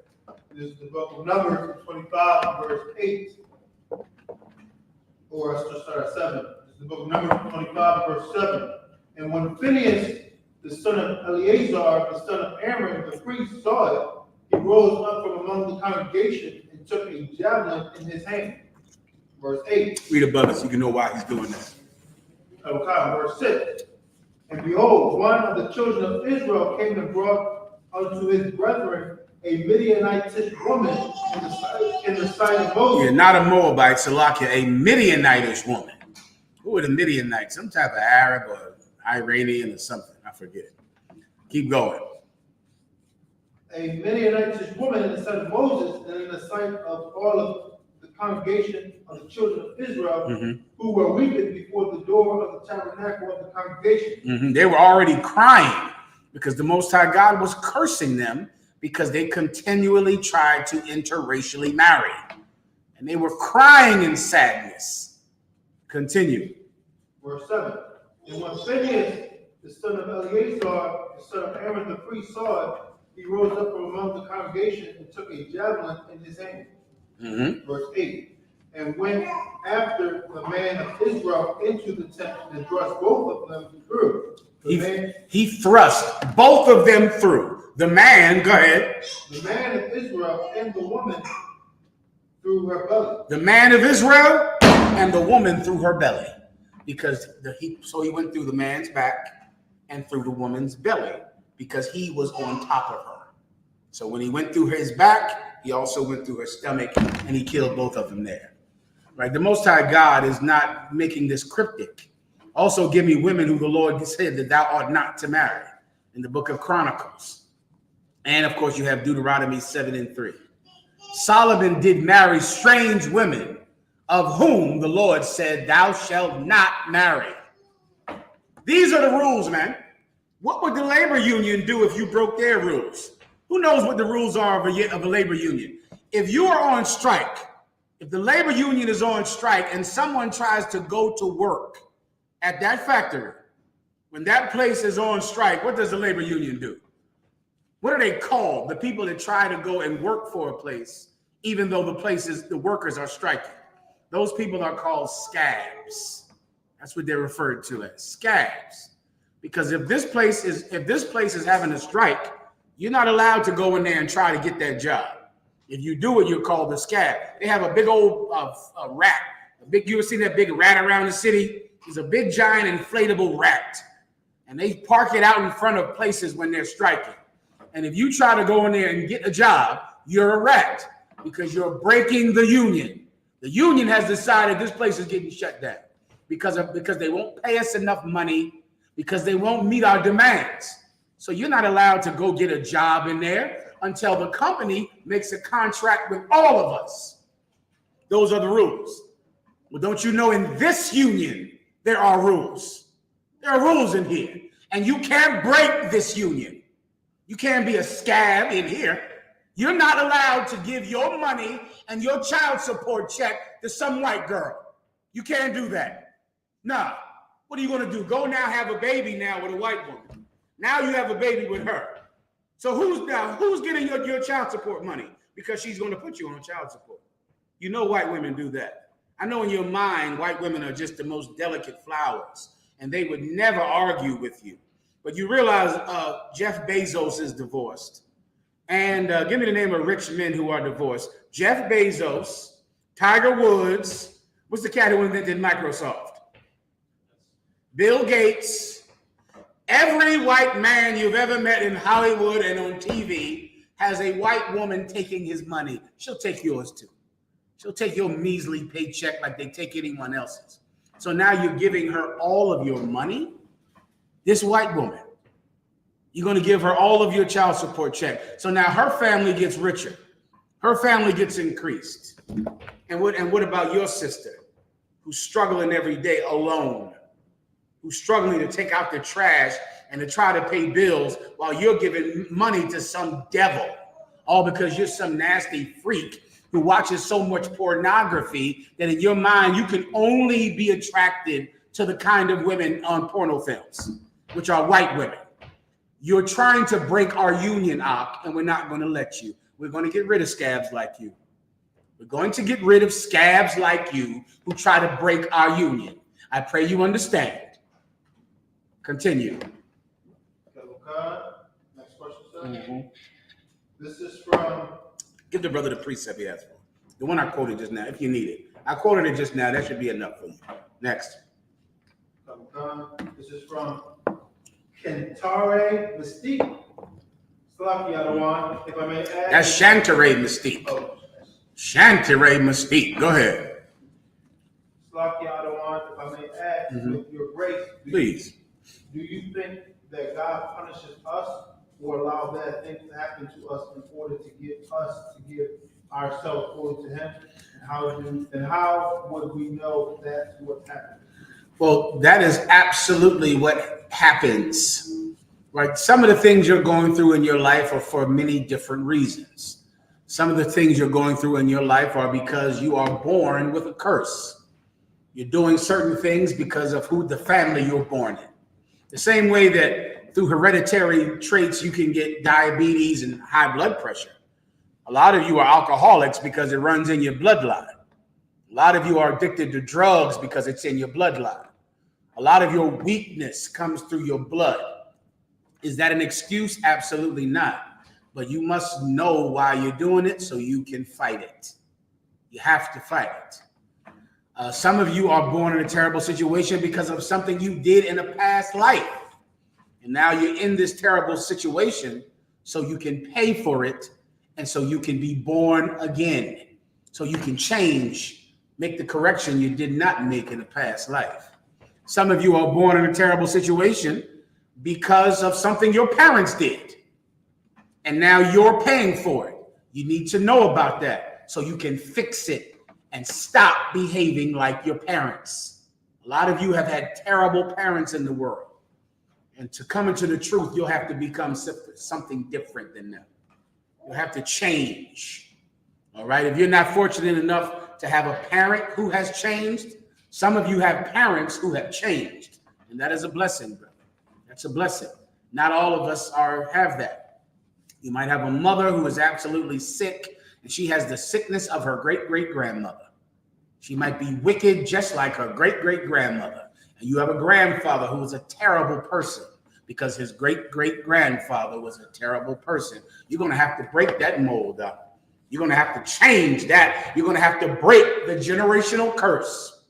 This is the book of Numbers, 25, verse 8. Or let's just start at 7. This is the book of Numbers, 25, verse 7. And when Phinehas, the son of Eleazar, the son of Aaron, the priest, saw it, he rose up from among the congregation and took a javelin in his hand. Verse 8.
Read above it so you can know why he's doing that.
Okay, verse 6. And behold, one of the children of Israel came and brought unto his brethren a Midianitish woman in the sight of Moses.
Yeah, not a Moabite, Salakia, a Midianitish woman. Who are the Midianites? Some type of Arab or Iranian or something. I forget. Keep going.
A Midianitish woman in the sight of Moses and in the sight of all of the congregation of the children of Israel, who were weeping before the door of the tabernacle of the congregation.
They were already crying because the Most High God was cursing them because they continually tried to interracially marry. And they were crying in sadness. Continue.
Verse 7. And when Phinehas, the son of Eleazar, the son of Aaron the priest, saw it, he rose up from among the congregation and took a javelin in his hand. Verse 8. And went after the man of Israel into the tent and thrust both of them through. He
thrust both of them through. The man, go ahead.
The man of Israel and the woman through her belly.
The man of Israel and the woman through her belly. Because he went through the man's back and through the woman's belly because he was on top of her. So when he went through his back, he also went through her stomach and he killed both of them there. Right? The Most High God is not making this cryptic. Also give me women who the Lord said that thou ought not to marry in the book of Chronicles. And of course you have Deuteronomy 7:3. Solomon did marry strange women of whom the Lord said, thou shalt not marry. These are the rules, man. What would the labor union do if you broke their rules? Who knows what the rules are of a labor union? If you are on strike, if the labor union is on strike and someone tries to go to work at that factory, when that place is on strike, what does the labor union do? What are they called? The people that try to go and work for a place, even though the workers are striking. Those people are called scabs. That's what they're referred to as, scabs. Because if this place is having a strike, you're not allowed to go in there and try to get that job. If you do it, you're called a scab. They have a big old rat. You ever seen that big rat around the city? It's a big, giant, inflatable rat. And they park it out in front of places when they're striking. And if you try to go in there and get a job, you're a rat because you're breaking the union. The union has decided this place is getting shut down because they won't pay us enough money, because they won't meet our demands. So you're not allowed to go get a job in there until the company makes a contract with all of us. Those are the rules. Well, don't you know in this union, there are rules. There are rules in here. And you can't break this union. You can't be a scab in here. You're not allowed to give your money and your child support check to some white girl. You can't do that. No. What are you going to do? Go now have a baby now with a white woman. Now you have a baby with her. So who's getting your child support money? Because she's going to put you on child support. You know white women do that. I know in your mind, white women are just the most delicate flowers, and they would never argue with you. But you realize Jeff Bezos is divorced. And give me the name of rich men who are divorced. Jeff Bezos, Tiger Woods. What's the cat who invented Microsoft? Bill Gates. Every white man you've ever met in Hollywood and on TV has a white woman taking his money, she'll take yours too. She'll take your measly paycheck like they take anyone else's. So now you're giving her all of your money. This white woman, you're going to give her all of your child support check. So now her family gets richer. Her family gets increased. And what about your sister who's struggling every day alone, who's struggling to take out the trash and to try to pay bills while you're giving money to some devil, all because you're some nasty freak who watches so much pornography that in your mind you can only be attracted to the kind of women on porno films, which are white women. You're trying to break our union, I.S.U.P.K, and we're not going to let you. We're going to get rid of scabs like you. We're going to get rid of scabs like you who try to break our union. I pray you understand. Continue.
Next question, sir. This is from.
Give the brother the precept he asked for. The one I quoted just now, if you need it. I quoted it just now. That should be enough for you. Next.
This is from Kentare Mystique. Salaki Adawan, if I may add.
That's Chantere Mystique.
Oh,
Chantere Mystique. Go ahead.
Salaki Adawan, if I may add, with your grace.
Please.
Do you think that God punishes us or allow bad things to happen to us in order to give ourselves fully to Him? And how would we know that's what's happening?
Well, that is absolutely what happens. Right? Some of the things you're going through in your life are for many different reasons. Some of the things you're going through in your life are because you are born with a curse. You're doing certain things because of who the family you're born in. The same way that through hereditary traits you can get diabetes and high blood pressure. A lot of you are alcoholics because it runs in your bloodline. A lot of you are addicted to drugs because it's in your bloodline. A lot of your weakness comes through your blood. Is that an excuse? Absolutely not. But you must know why you're doing it so you can fight it. You have to fight it. Some of you are born in a terrible situation because of something you did in a past life. And now you're in this terrible situation so you can pay for it and so you can be born again. So you can change, make the correction you did not make in a past life. Some of you are born in a terrible situation because of something your parents did. And now you're paying for it. You need to know about that so you can fix it and stop behaving like your parents. A lot of you have had terrible parents in the world. And to come into the truth, you'll have to become something different than them. You'll have to change. All right? If you're not fortunate enough to have a parent who has changed, some of you have parents who have changed. And that is a blessing, brother. That's a blessing. Not all of us have that. You might have a mother who is absolutely sick, and she has the sickness of her great-great-grandmother. She might be wicked just like her great-great-grandmother. And you have a grandfather who is a terrible person because his great-great-grandfather was a terrible person. You're going to have to break that mold up. You're going to have to change that. You're going to have to break the generational curse.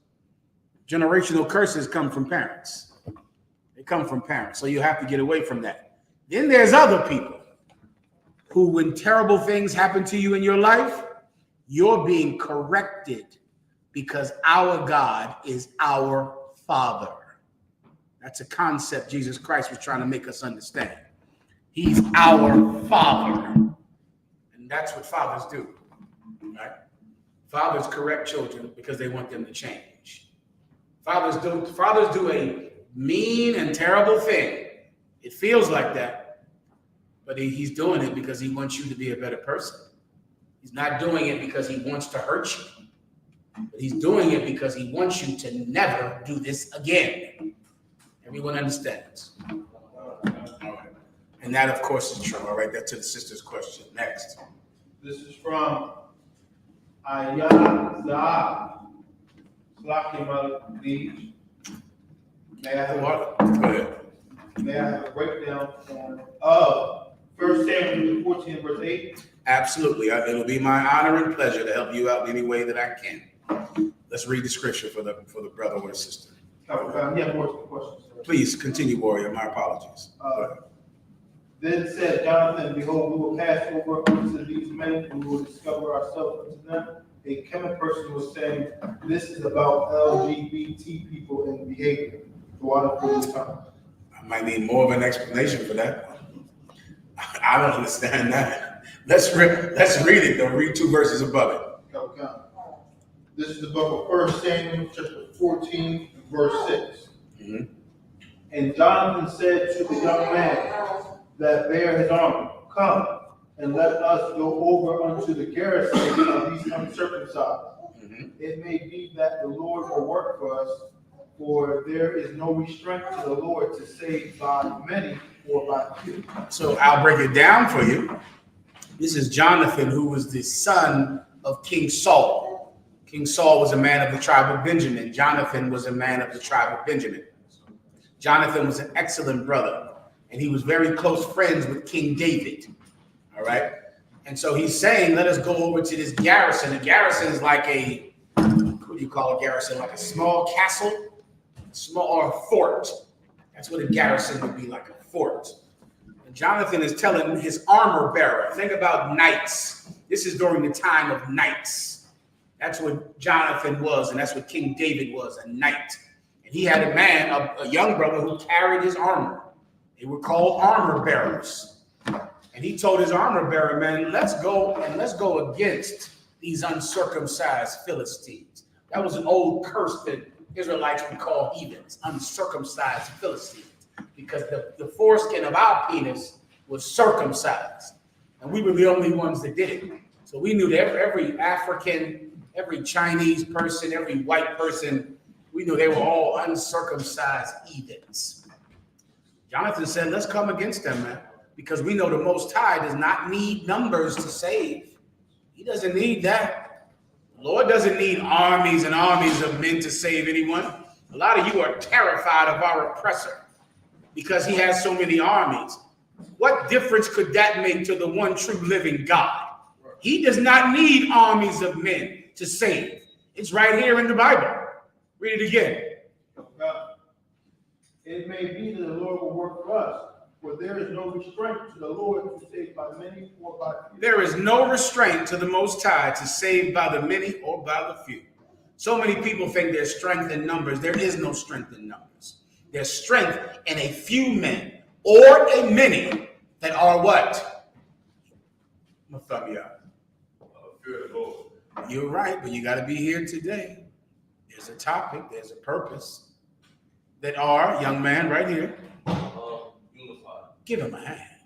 Generational curses come from parents. They come from parents. So you have to get away from that. Then there's other people who, when terrible things happen to you in your life, you're being corrected because our God is our Father. That's a concept Jesus Christ was trying to make us understand. He's our Father. And that's what fathers do. Right? Fathers correct children because they want them to change. Fathers do a mean and terrible thing. It feels like that, but he's doing it because he wants you to be a better person. He's not doing it because he wants to hurt you. But he's doing it because he wants you to never do this again. Everyone understands. All right. And that, of course, is true. All right, that's to the sister's question. Next.
This is from I.S.U.P.K. May I have a breakdown of 1 Samuel 14, verse 8?
Absolutely. It'll be my honor and pleasure to help you out in any way that I can. Let's read the scripture for the brother or the sister.
Yeah, more questions. Sir.
Please continue, warrior. My apologies.
Then said Jonathan, behold, we will pass over unto these men, and we will discover ourselves unto them. A Kemet person was saying, this is about LGBT people and behavior.
I might need more of an explanation for that. I don't understand that. Let's read it though. Read 2 verses above it.
Okay. This is the book of 1 Samuel, chapter 14, verse 6.
Mm-hmm.
And Jonathan said to the young man that bare his armor, come, and let us go over unto the garrison of these uncircumcised. Mm-hmm. It may be that the Lord will work for us, for there is no restraint to the Lord to save by many or by few.
So I'll break it down for you. This is Jonathan, who was the son of King Saul. King Saul was a man of the tribe of Benjamin. Jonathan was a man of the tribe of Benjamin. Jonathan was an excellent brother, and he was very close friends with King David. All right. And so he's saying, let us go over to this garrison. A garrison is like a, what do you call a garrison? Like a small castle, or a fort. That's what a garrison would be, like a fort. And Jonathan is telling his armor bearer, think about knights. This is during the time of knights. That's what Jonathan was, and that's what King David was, a knight. And he had a man, a young brother, who carried his armor. They were called armor bearers. And he told his armor bearer, man, let's go against these uncircumcised Philistines. That was an old curse that Israelites would call heathens, uncircumcised Philistines, because the foreskin of our penis was circumcised. And we were the only ones that did it. So we knew that every African, every Chinese person, every white person, we knew they were all uncircumcised heathens. Jonathan said, let's come against them, man, because we know the Most High does not need numbers to save. He doesn't need that. The Lord doesn't need armies and armies of men to save anyone. A lot of you are terrified of our oppressor because he has so many armies. What difference could that make to the one true living God? He does not need armies of men to save. It's right here in the Bible. Read it again.
It may be that the Lord will work for us, for there is no restraint to the Lord to save by many or by few.
There is no restraint to the Most High to save by the many or by the few. So many people think there's strength in numbers. There is no strength in numbers. There's strength in a few men or a many that are what? I'm gonna thumb you out.
Fear of the Lord.
You're right, but you got to be here today. There's a topic, there's a purpose that are, young man, right here.
Unified.
Give him a hand.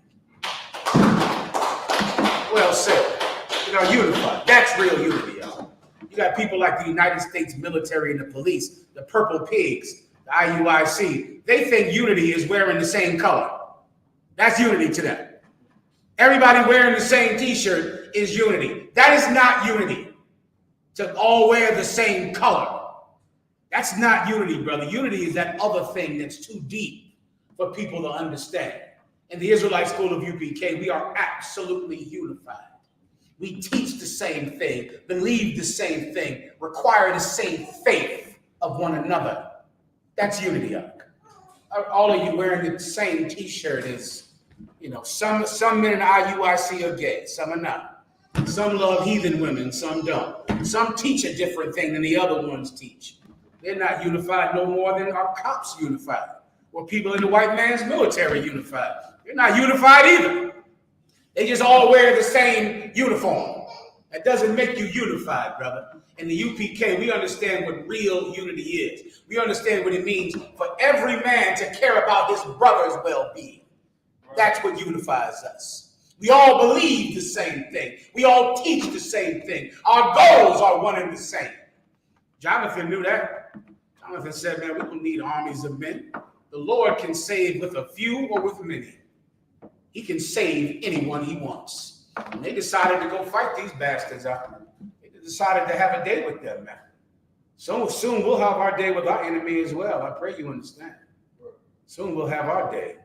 Well said. You know, unified. That's real unity, y'all. You got people like the United States military and the police, the purple pigs, the IUIC. They think unity is wearing the same color. That's unity to them. Everybody wearing the same t-shirt is unity. That is not unity. To all wear the same color. That's not unity, brother. Unity is that other thing that's too deep for people to understand. In the Israelite school of UPK, we are absolutely unified. We teach the same thing, believe the same thing, require the same faith of one another. That's unity. All of you wearing the same t-shirt is, you know, some men in IUIC are gay, some are not. Some love heathen women, some don't. Some teach a different thing than the other ones teach. They're not unified no more than our cops unified, or people in the white man's military unified. They're not unified either. They just all wear the same uniform. That doesn't make you unified, brother. In the UPK, we understand what real unity is. We understand what it means for every man to care about his brother's well-being. That's what unifies us. We all believe the same thing. We all teach the same thing. Our goals are one and the same. Jonathan knew that. Jonathan said, man, we don't need armies of men. The Lord can save with a few or with many. He can save anyone he wants. And they decided to go fight these bastards out. They decided to have a day with them, man. So soon we'll have our day with our enemy as well. I pray you understand. Soon we'll have our day.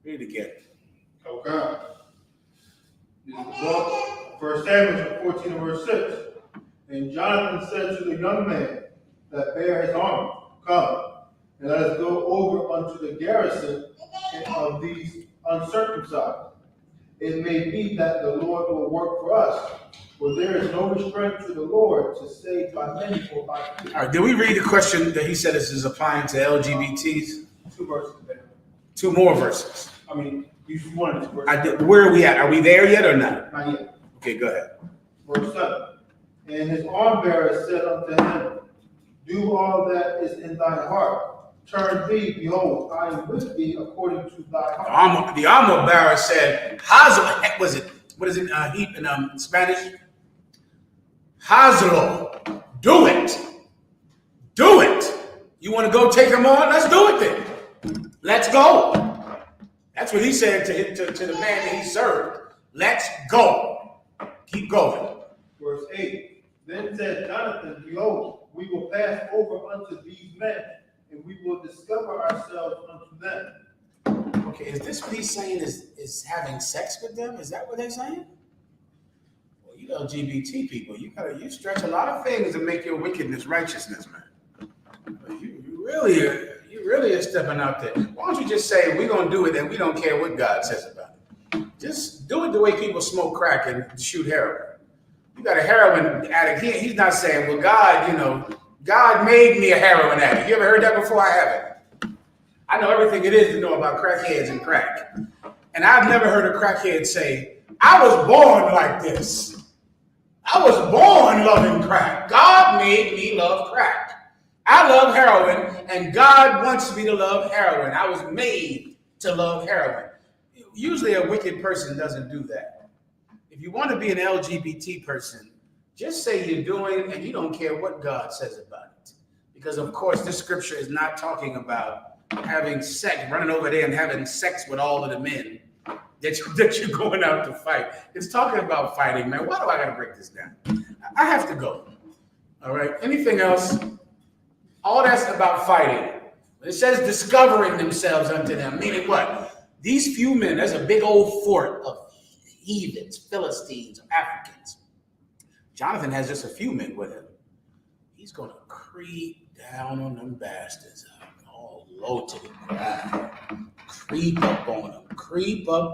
Read it again.
Okay. This is the book, 1 Samuel 14 and verse 6. And Jonathan said to the young man that bare his armor, come, And let us go over unto the garrison of these uncircumcised. It may be that the Lord will work for us, for there is no restraint to the Lord to save by many or by few.
All right, did we read the question that he said this is applying to LGBTs?
2 verses there.
2 more verses.
I mean, you wanted to verse.
I did, where are we at? Are we there yet or not?
Not yet.
Okay, go ahead.
Verse 7. And his arm bearer said unto him, do all that is in thine heart. Turn thee, behold, I am with thee according to thy heart.
The armor bearer said, Hazlo, what is it heap in Spanish? Hazlo, do it. Do it. You want to go take him on? Let's do it then. Let's go. That's what he said to the man that he served. Let's go. Keep going.
Verse 8. Then said Jonathan, behold, we will pass over unto these men, and we will discover ourselves unto them.
Okay, is this what he's saying is having sex with them? Is that what they're saying? Well, you LGBT people, you stretch a lot of things to make your wickedness righteousness, man. You really are stepping out there. Why don't you just say we're gonna do it and we don't care what God says about it? Just do it the way people smoke crack and shoot heroin. You got a heroin addict. He's not saying, well, God made me a heroin addict. You ever heard that before? I haven't. I know everything it is to know about crackheads and crack. And I've never heard a crackhead say, I was born like this. I was born loving crack. God made me love crack. I love heroin, and God wants me to love heroin. I was made to love heroin. Usually a wicked person doesn't do that. If you want to be an LGBT person, just say you're doing and you don't care what God says about it. Because, of course, this scripture is not talking about having sex, running over there and having sex with all of the men that you're going out to fight. It's talking about fighting, man. Why do I got to break this down? I have to go. All right. Anything else? All that's about fighting. It says discovering themselves unto them. Meaning what? These few men, there's a big old fort of heathens, Philistines, Africans. Jonathan has just a few men with him. He's going to creep down on them bastards, all low to the ground. Creep up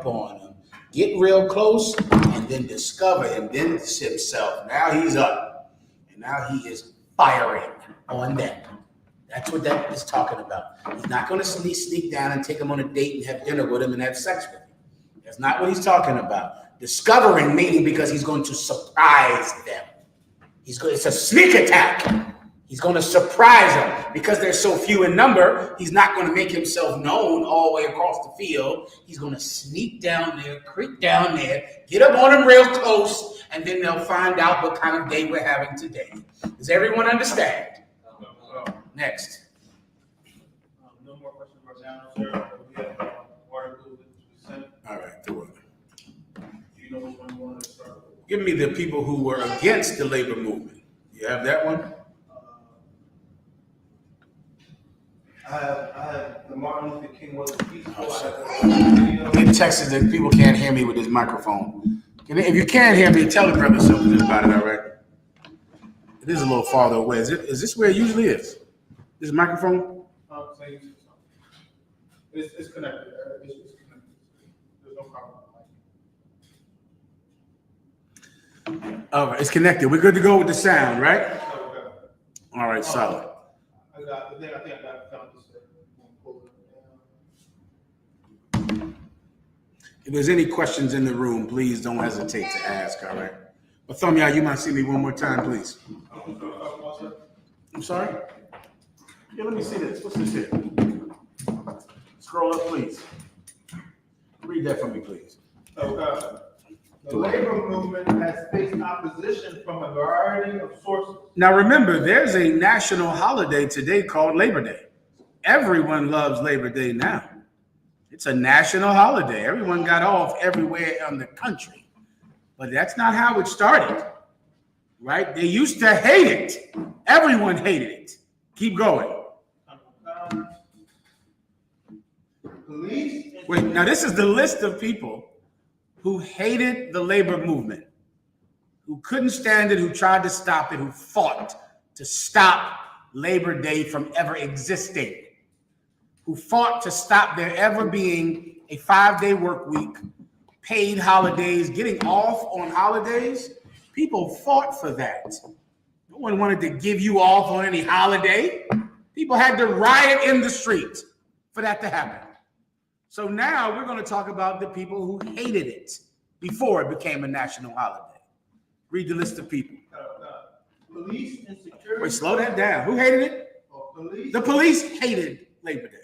on them, get real close, and then discover him, then himself. Now he's up, and now he is firing on them. That's what that is talking about. He's not going to sneak down and take him on a date and have dinner with him and have sex with him. That's not what he's talking about. Discovering meaning because he's going to surprise them. It's a sneak attack. He's going to surprise them because they're so few in number. He's not going to make himself known all the way across the field. He's going to sneak down there, creep down there, get up on them real close, and then they'll find out what kind of day we're having today. Does everyone understand? Next.
No more questions right now, sir. We have articles that we sent.
All right, do it.
Do you know which one you want to start with?
Give me the people who were against the labor movement. You have that one?
I have the Martin Luther King was peaceful.
In Texas, that people can't hear me with this microphone. If you can't hear me, tell the brother something about it, all right? It is a little farther away. Is this where it usually is? This microphone?
It's connected. It's connected. There's no problem.
All right, it's connected. We're good to go with the sound, right?
Okay.
All right, solid.
I think I got found this.
If there's any questions in the room, please don't hesitate to ask, all right? But Thumya, you might see me one more time, please. I'm sorry? Yeah, let me see this. What's this here? Scroll up, please. Read that for me, please.
The labor movement has faced opposition from a variety of sources.
Now remember, there's a national holiday today called Labor Day. Everyone loves Labor Day now. It's a national holiday. Everyone got off everywhere in the country. But that's not how it started, right? They used to hate it. Everyone hated it. Keep going. Wait, now this is the list of people who hated the labor movement, who couldn't stand it, who tried to stop it, who fought to stop Labor Day from ever existing. who fought to stop there ever being a 5-day work week, paid holidays, getting off on holidays. People fought for that. No one wanted to give you off on any holiday. People had to riot in the street for that to happen. So now we're going to talk about the people who hated it before it became a national holiday. Read the list of people.
Police and security.
Wait, slow that down. Who hated it?
Police.
The police hated Labor Day.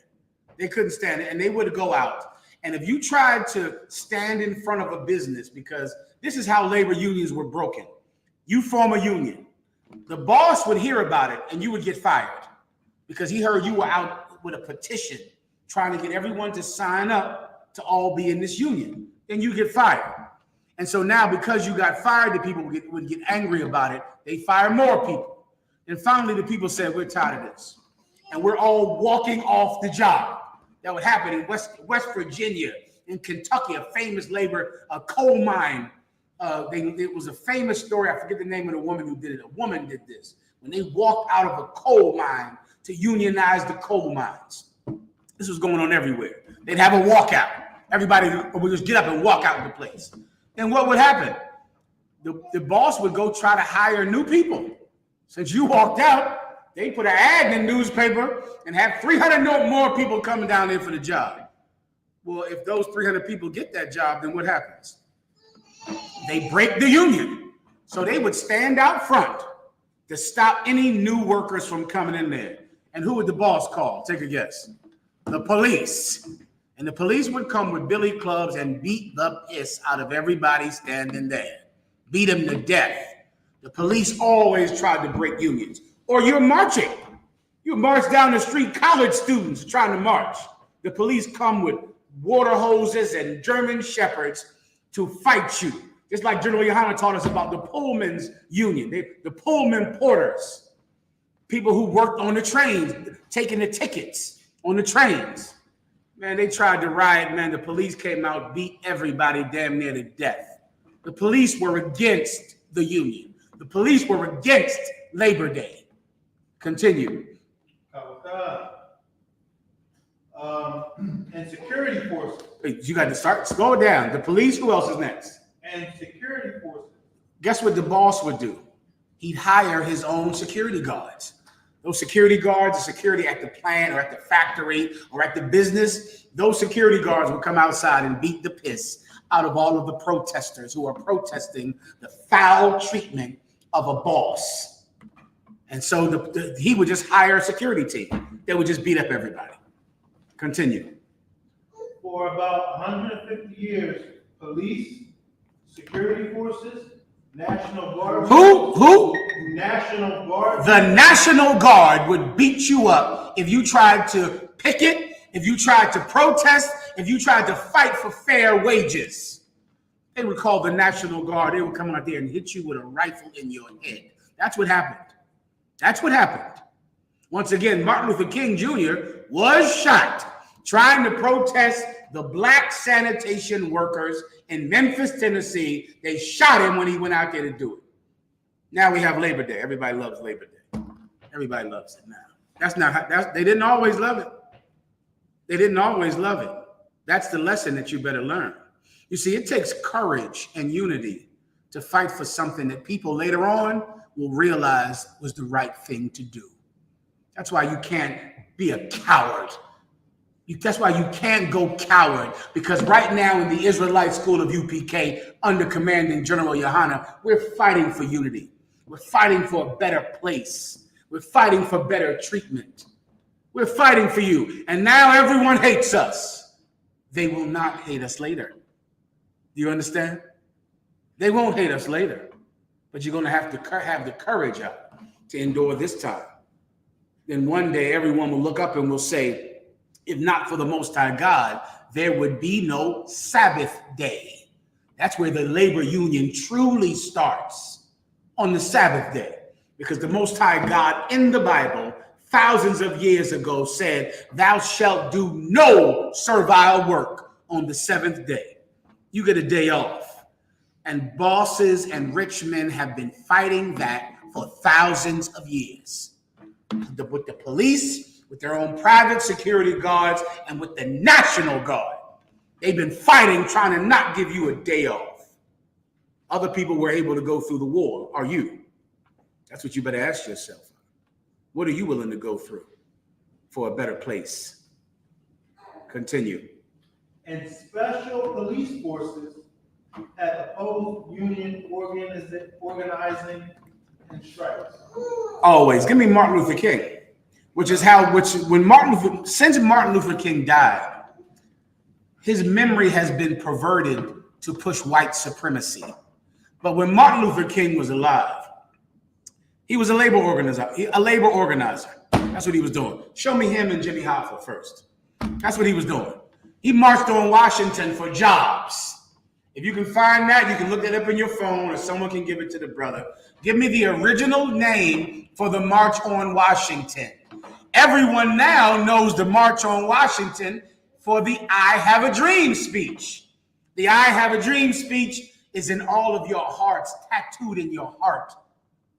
They couldn't stand it, and they would go out. And if you tried to stand in front of a business, because this is how labor unions were broken. You form a union. The boss would hear about it, and you would get fired because he heard you were out with a petition trying to get everyone to sign up to all be in this union. Then you get fired. And so now, because you got fired, the people would get angry about it. They fire more people. And finally, the people said, we're tired of this. And we're all walking off the job. That would happen in West Virginia, in Kentucky, a famous coal mine. It was a famous story. I forget the name of the woman who did it. A woman did this. When they walked out of a coal mine to unionize the coal mines. This was going on everywhere. They'd have a walkout. Everybody would just get up and walk out of the place. And what would happen? The boss would go try to hire new people. Since you walked out, they put an ad in the newspaper and have 300 more people coming down there for the job. Well, if those 300 people get that job, then what happens? They break the union. So they would stand out front to stop any new workers from coming in there. And who would the boss call? Take a guess. The police. And the police would come with billy clubs and beat the piss out of everybody standing there. Beat them to death. The police always tried to break unions. Or you're marching. You march down the street, college students trying to march. The police come with water hoses and German shepherds to fight you. Just like General Yohanna taught us about the Pullman's union, the Pullman porters, people who worked on the trains, taking the tickets on the trains. Man, they tried to riot, man. The police came out, beat everybody damn near to death. The police were against the union. The police were against Labor Day. Continue.
And security forces.
Wait, you got to start. Slow it down. The police, who else is next?
And security forces.
Guess what the boss would do? He'd hire his own security guards. Those security guards, the security at the plant or at the factory or at the business, those security guards would come outside and beat the piss out of all of the protesters who are protesting the foul treatment of a boss. And so he would just hire a security team. They would just beat up everybody. Continue.
For about 150 years, police, security forces, National Guard.
Who?
National Guard.
The National Guard would beat you up if you tried to picket, if you tried to protest, if you tried to fight for fair wages. They would call the National Guard. They would come out there and hit you with a rifle in your head. That's what happened. That's what happened. Once again, Martin Luther King Jr. was shot trying to protest the black sanitation workers in Memphis, Tennessee. They shot him when he went out there to do it. Now we have Labor Day. Everybody loves Labor Day. Everybody loves it now. They didn't always love it. They didn't always love it. That's the lesson that you better learn. You see, it takes courage and unity to fight for something that people later on will realize was the right thing to do. That's why you can't be a coward. That's why you can't go coward, because right now in the Israelite school of UPK, under commanding General Yohanna, we're fighting for unity. We're fighting for a better place. We're fighting for better treatment. We're fighting for you. And now everyone hates us. They will not hate us later. Do you understand? They won't hate us later. But you're going to have the courage up to endure this time. Then one day everyone will look up and will say, if not for the Most High God, there would be no Sabbath day. That's where the labor union truly starts, on the Sabbath day. Because the Most High God in the Bible, thousands of years ago, said, thou shalt do no servile work on the seventh day. You get a day off. And bosses and rich men have been fighting that for thousands of years. With the police, with their own private security guards and with the National Guard. They've been fighting, trying to not give you a day off. Other people were able to go through the war. Are you? That's what you better ask yourself. What are you willing to go through for a better place? Continue.
And special police forces had opposed union organizing and strikes.
Always. Give me Martin Luther King, since Martin Luther King died, his memory has been perverted to push white supremacy. But when Martin Luther King was alive, he was a labor organizer. That's what he was doing. Show me him and Jimmy Hoffa first. That's what he was doing. He marched on Washington for jobs. If you can find that, you can look that up in your phone or someone can give it to the brother. Give me the original name for the March on Washington. Everyone now knows the March on Washington for the I Have a Dream speech. The I Have a Dream speech is in all of your hearts, tattooed in your heart,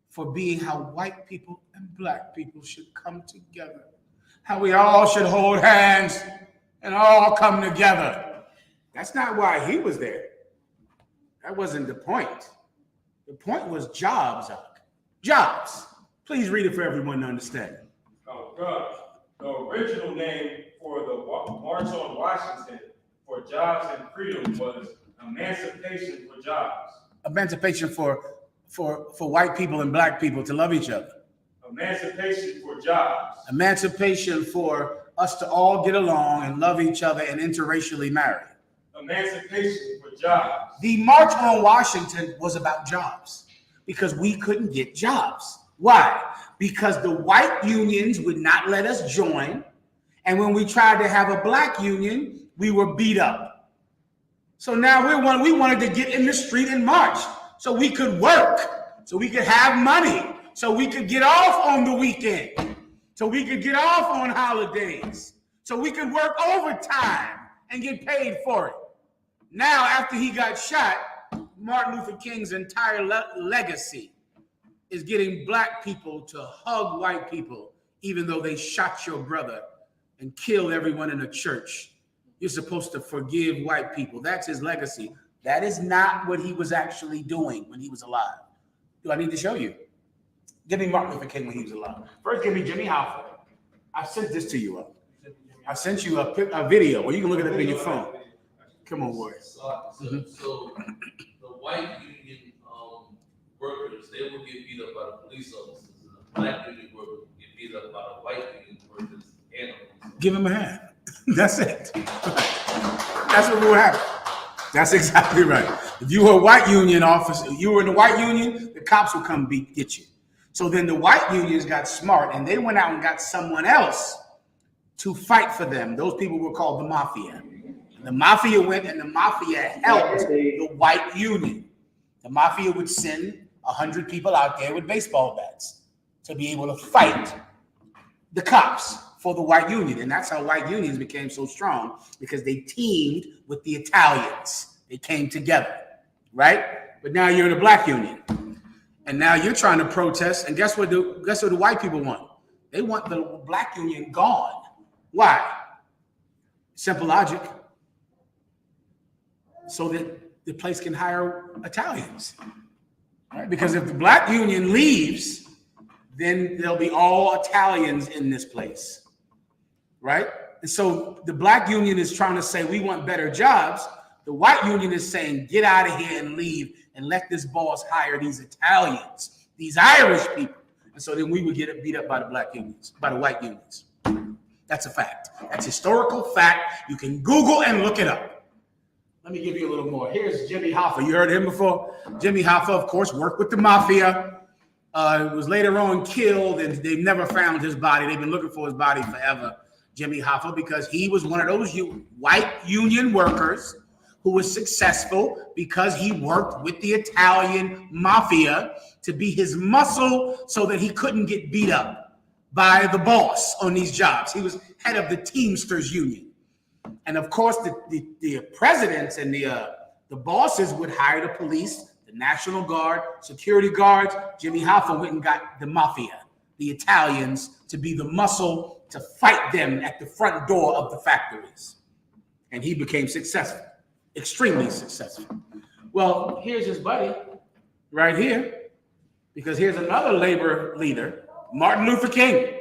for being how white people and black people should come together. How we all should hold hands and all come together. That's not why he was there. That wasn't the point. The point was jobs, Isaac. Jobs. Please read it for everyone to understand.
Oh, gosh. The original name for the March on Washington for jobs and freedom was Emancipation for Jobs.
Emancipation for white people and black people to love each other.
Emancipation for jobs.
Emancipation for us to all get along and love each other and interracially marry.
Emancipation for jobs.
The March on Washington was about jobs because we couldn't get jobs. Why? Because the white unions would not let us join. And when we tried to have a black union, we were beat up. So now we wanted to get in the street and march so we could work, so we could have money, so we could get off on the weekend, so we could get off on holidays, so we could work overtime and get paid for it. Now, after he got shot, Martin Luther King's entire legacy is getting black people to hug white people, even though they shot your brother and killed everyone in the church. You're supposed to forgive white people. That's his legacy. That is not what he was actually doing when he was alive. Do I need to show you? Give me Martin Luther King when he was alive. First, give me Jimmy Hoffa. I sent this to you. I sent you a video, or you can look it up in your phone. Come on, boy.
So the white union workers, they will get beat up by the police officers, and the black union workers will get beat up by the white union workers and the police officers.
Give him a hand. That's it. That's what will happen. That's exactly right. If you were a white union officer, you were in the white union, the cops will come get you. So then the white unions got smart and they went out and got someone else to fight for them. Those people were called the mafia. The mafia went and the mafia helped the white union. The mafia would send 100 people out there with baseball bats to be able to fight the cops for the white union. And that's how white unions became so strong, because they teamed with the Italians. They came together, right? But now you're in a black union. And now you're trying to protest. And guess what the white people want? They want the black union gone. Why? Simple logic. So that the place can hire Italians, right? Because if the black union leaves, then there'll be all Italians in this place, right? And so the black union is trying to say, we want better jobs. The white union is saying, get out of here and leave and let this boss hire these Italians, these Irish people. And so then we would get beat up by the black unions, by the white unions. That's a fact. That's historical fact. You can Google and look it up. Let me give you a little more. Here's Jimmy Hoffa. You heard him before? Jimmy Hoffa, of course, worked with the mafia. Was later on killed, and they've never found his body. They've been looking for his body forever, Jimmy Hoffa, because he was one of those white union workers who was successful because he worked with the Italian mafia to be his muscle so that he couldn't get beat up by the boss on these jobs. He was head of the Teamsters Union. And of course, the presidents and the bosses would hire the police, the National Guard, security guards. Jimmy Hoffa went and got the mafia, the Italians, to be the muscle to fight them at the front door of the factories. And he became successful, extremely successful. Well, here's his buddy right here, because here's another labor leader, Martin Luther King,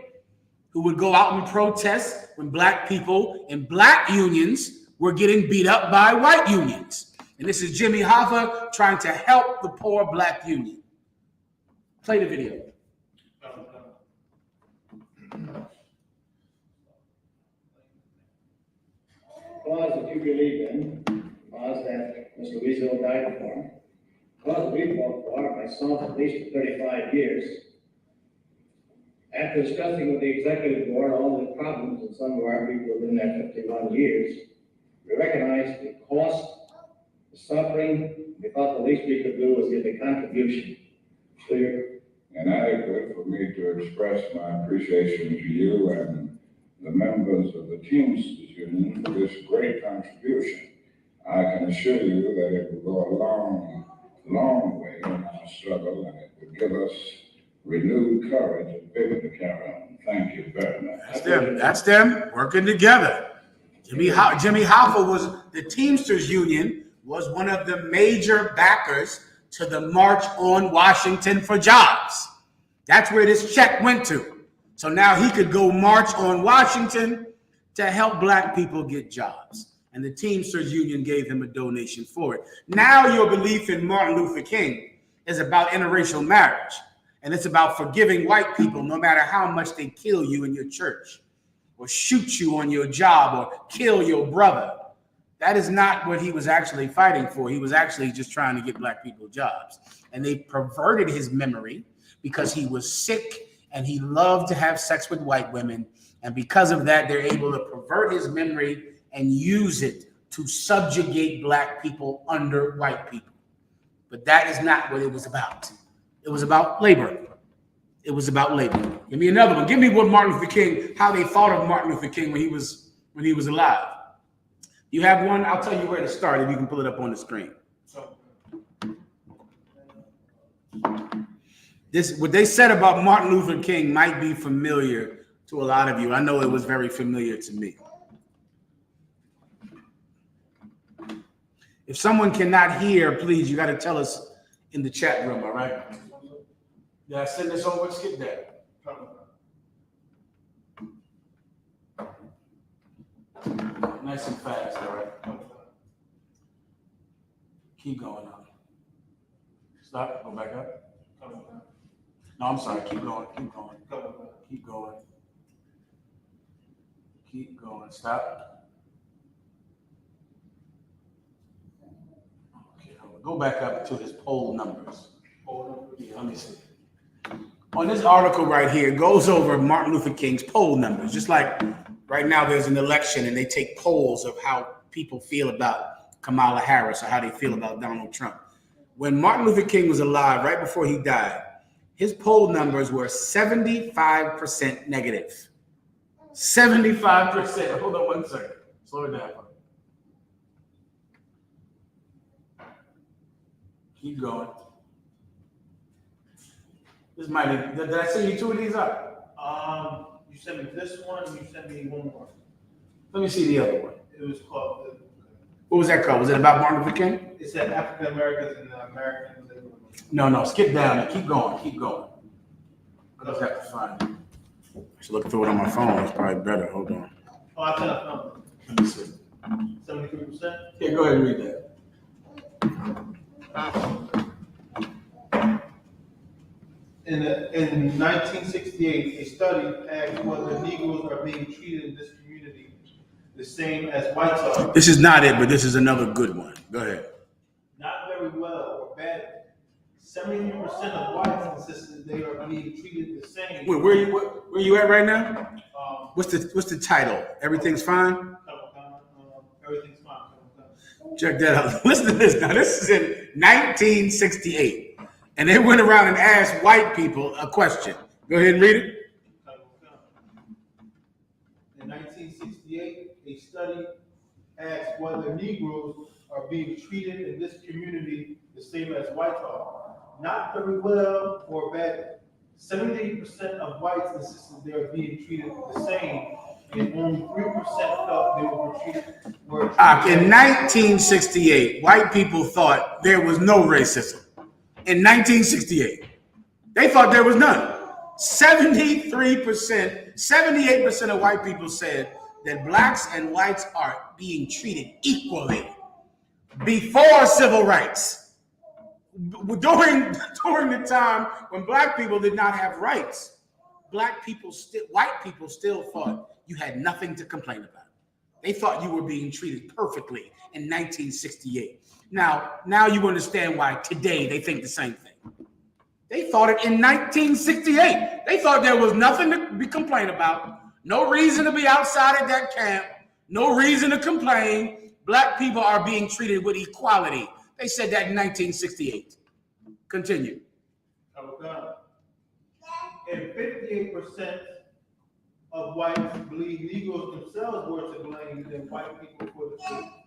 who would go out and protest when black people in black unions were getting beat up by white unions. And this is Jimmy Hoffa trying to help the poor black union. Play the video.
Cause that you believe in, cause that Mr. Weasel died for, cause we fought for myself at least for 35 years. After discussing with the executive board all the problems that some of our people within that 51 years, we recognized the cost, the suffering. We thought the least we could do was give a contribution. Clear
and adequate for me to express my appreciation to you and the members of the Teamsters Union for this great contribution. I can assure you that it will go a long, long way in our struggle, and it will give us renewed courage and vigor to carry on. Thank you very much.
That's them working together. Jimmy Hoffa was, the Teamsters Union was one of the major backers to the March on Washington for Jobs. That's where this check went to. So now he could go march on Washington to help black people get jobs. And the Teamsters Union gave him a donation for it. Now your belief in Martin Luther King is about interracial marriage. And it's about forgiving white people no matter how much they kill you in your church or shoot you on your job or kill your brother. That is not what he was actually fighting for. He was actually just trying to get black people jobs. And they perverted his memory because he was sick and he loved to have sex with white women. And because of that, they're able to pervert his memory and use it to subjugate black people under white people. But that is not what it was about. It was about labor. It was about labor. Give me another one. Give me what Martin Luther King, how they thought of Martin Luther King when he was alive. You have one? I'll tell you where to start if you can pull it up on the screen. What they said about Martin Luther King might be familiar to a lot of you. I know it was very familiar to me. If someone cannot hear, please, you got to tell us in the chat room, all right? Yeah, send this over. Skip that. Nice and fast, all right? Keep going on. Stop. Go back up. No, I'm sorry. Keep going. Keep going. Keep going. Keep going. Stop. Okay, go back up to his poll numbers. Yeah, let me see. On this article right here, it goes over Martin Luther King's poll numbers. Just like right now there's an election and they take polls of how people feel about Kamala Harris or how they feel about Donald Trump. When Martin Luther King was alive, right before he died, his poll numbers were 75% negative. 75%. Hold on one second. Slow it down. Keep going. This might be, did I send you two of these up?
You sent me this one, and you sent me one more.
Let me see the other one.
It was called,
What was that called? Was it about Martin Luther King?
it said African Americans and the American labor movement.
No, skip down. Keep going. Keep going. I just have to find it. I should look through it on my phone. It's probably better. Hold on.
Oh, I kind of found
Let me see.
it. 73%?
Yeah, go ahead and read that.
In 1968, a study asked whether Negroes are being treated in this community the same as whites are.
This is not it, but this is another good one. Go ahead.
Not very well or bad. 73% of whites insisted they are being treated the same.
Wait, where you at right now? What's the title? Everything's fine?
Everything's fine.
Check that out. Listen to this now. This is in 1968. And they went around and asked white people a question. Go ahead and read it.
In 1968, a study asked whether Negroes are being treated in this community the same as whites are. Not very well or bad. 78% of whites insisted they were being treated the same, and only 3% felt they were treated.
In 1968, white people thought there was no racism. In 1968, they thought there was none. 78% of white people said that blacks and whites are being treated equally before civil rights. During the time when black people did not have rights, white people still thought you had nothing to complain about. They thought you were being treated perfectly in 1968. Now you understand why today they think the same thing. They thought it in 1968. They thought there was nothing to be complained about, no reason to be outside of that camp, no reason to complain. Black people are being treated with equality. They said that in 1968. Continue.
And 58% of whites believe Negroes themselves were to blame than white people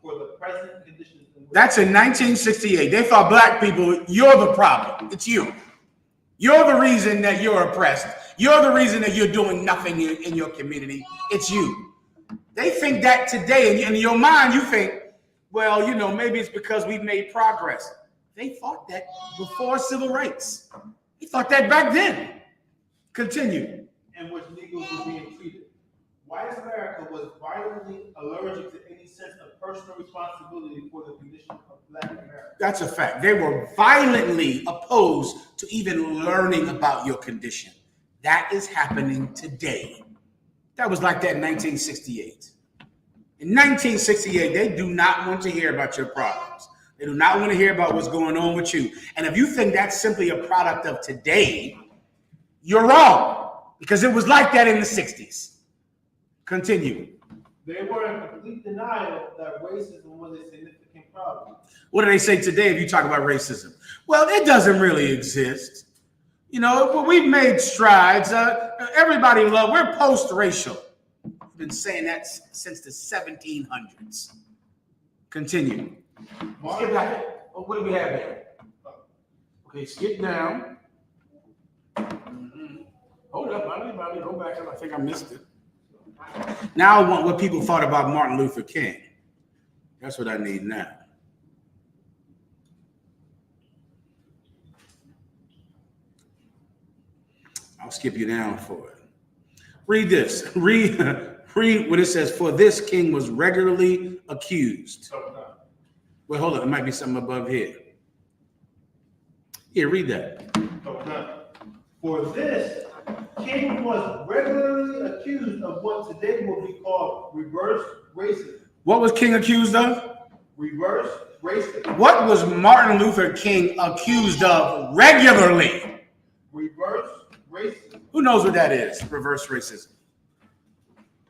for the present conditions.
That's in 1968. They thought black people, you're the problem. It's you. You're the reason that you're oppressed. You're the reason that you're doing nothing in your community. It's you. They think that today, and in your mind, you think, well, maybe it's because we've made progress. They thought that before civil rights. They thought that back then. Continue.
In which Negroes were being treated. White America was violently allergic to any sense of personal responsibility for the condition of Black America.
That's a fact. They were violently opposed to even learning about your condition. That is happening today. That was like that in 1968. In 1968, they do not want to hear about your problems. They do not want to hear about what's going on with you. And if you think that's simply a product of today, you're wrong, because it was like that in the 60s. Continue.
They were in complete denial that racism was a significant problem.
What do they say today if you talk about racism? Well, it doesn't really exist. But we've made strides. We're post-racial. We've been saying that since the 1700s. Continue. Skip back. What do we have here? Okay, skip down. Hold up, buddy. Go back up. I think I missed it. Now I want what people thought about Martin Luther King. That's what I need now. I'll skip you down for it. Read this. Read what it says. For this king was regularly accused. Well, hold on. There might be something above here. Here, read that.
For this, king was regularly accused of what today will be called reverse racism.
What was King accused of?
Reverse racism.
What was Martin Luther King accused of regularly?
Reverse racism.
Who knows what that is? Reverse racism.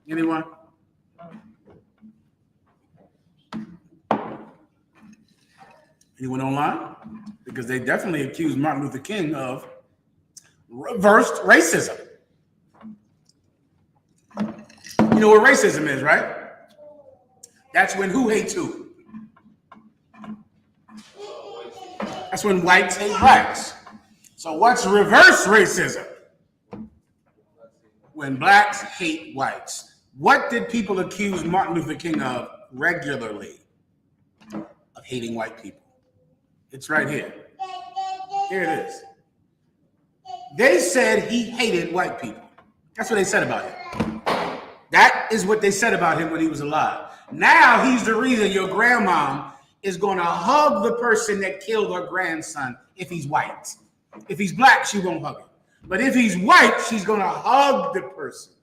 Anyone? Anyone online? Because they definitely accused Martin Luther King of reversed racism. You know what racism is, right? That's when who hates who? That's when whites hate blacks. So what's reverse racism? When blacks hate whites. What did people accuse Martin Luther King of regularly? Of hating white people. It's right here. Here it is. They said he hated white people. That's what they said about him. That is what they said about him when he was alive. Now he's the reason your grandma is going to hug the person that killed her grandson if he's white. If he's black, she won't hug him. But if he's white, she's going to hug the person.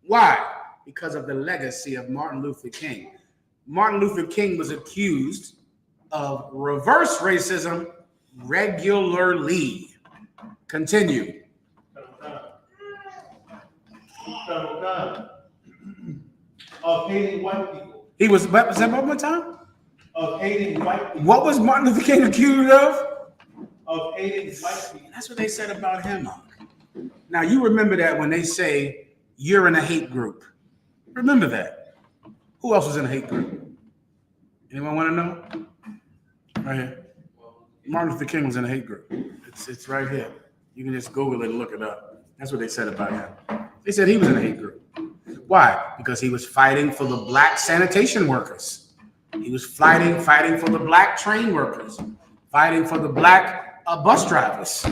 Why? Because of the legacy of Martin Luther King. Martin Luther King was accused of reverse racism regularly. Continue.
Of hating white people.
He was that one more time?
Of hating white people.
What was Martin Luther King accused of?
Of hating white people.
That's what they said about him. Now you remember that when they say you're in a hate group. Remember that. Who else was in a hate group? Anyone want to know? Right here. Martin Luther King was in a hate group. It's right here. You can just Google it and look it up. That's what they said about him. They said he was in a hate group. Why? Because he was fighting for the black sanitation workers. He was fighting for the black train workers, fighting for the black bus drivers,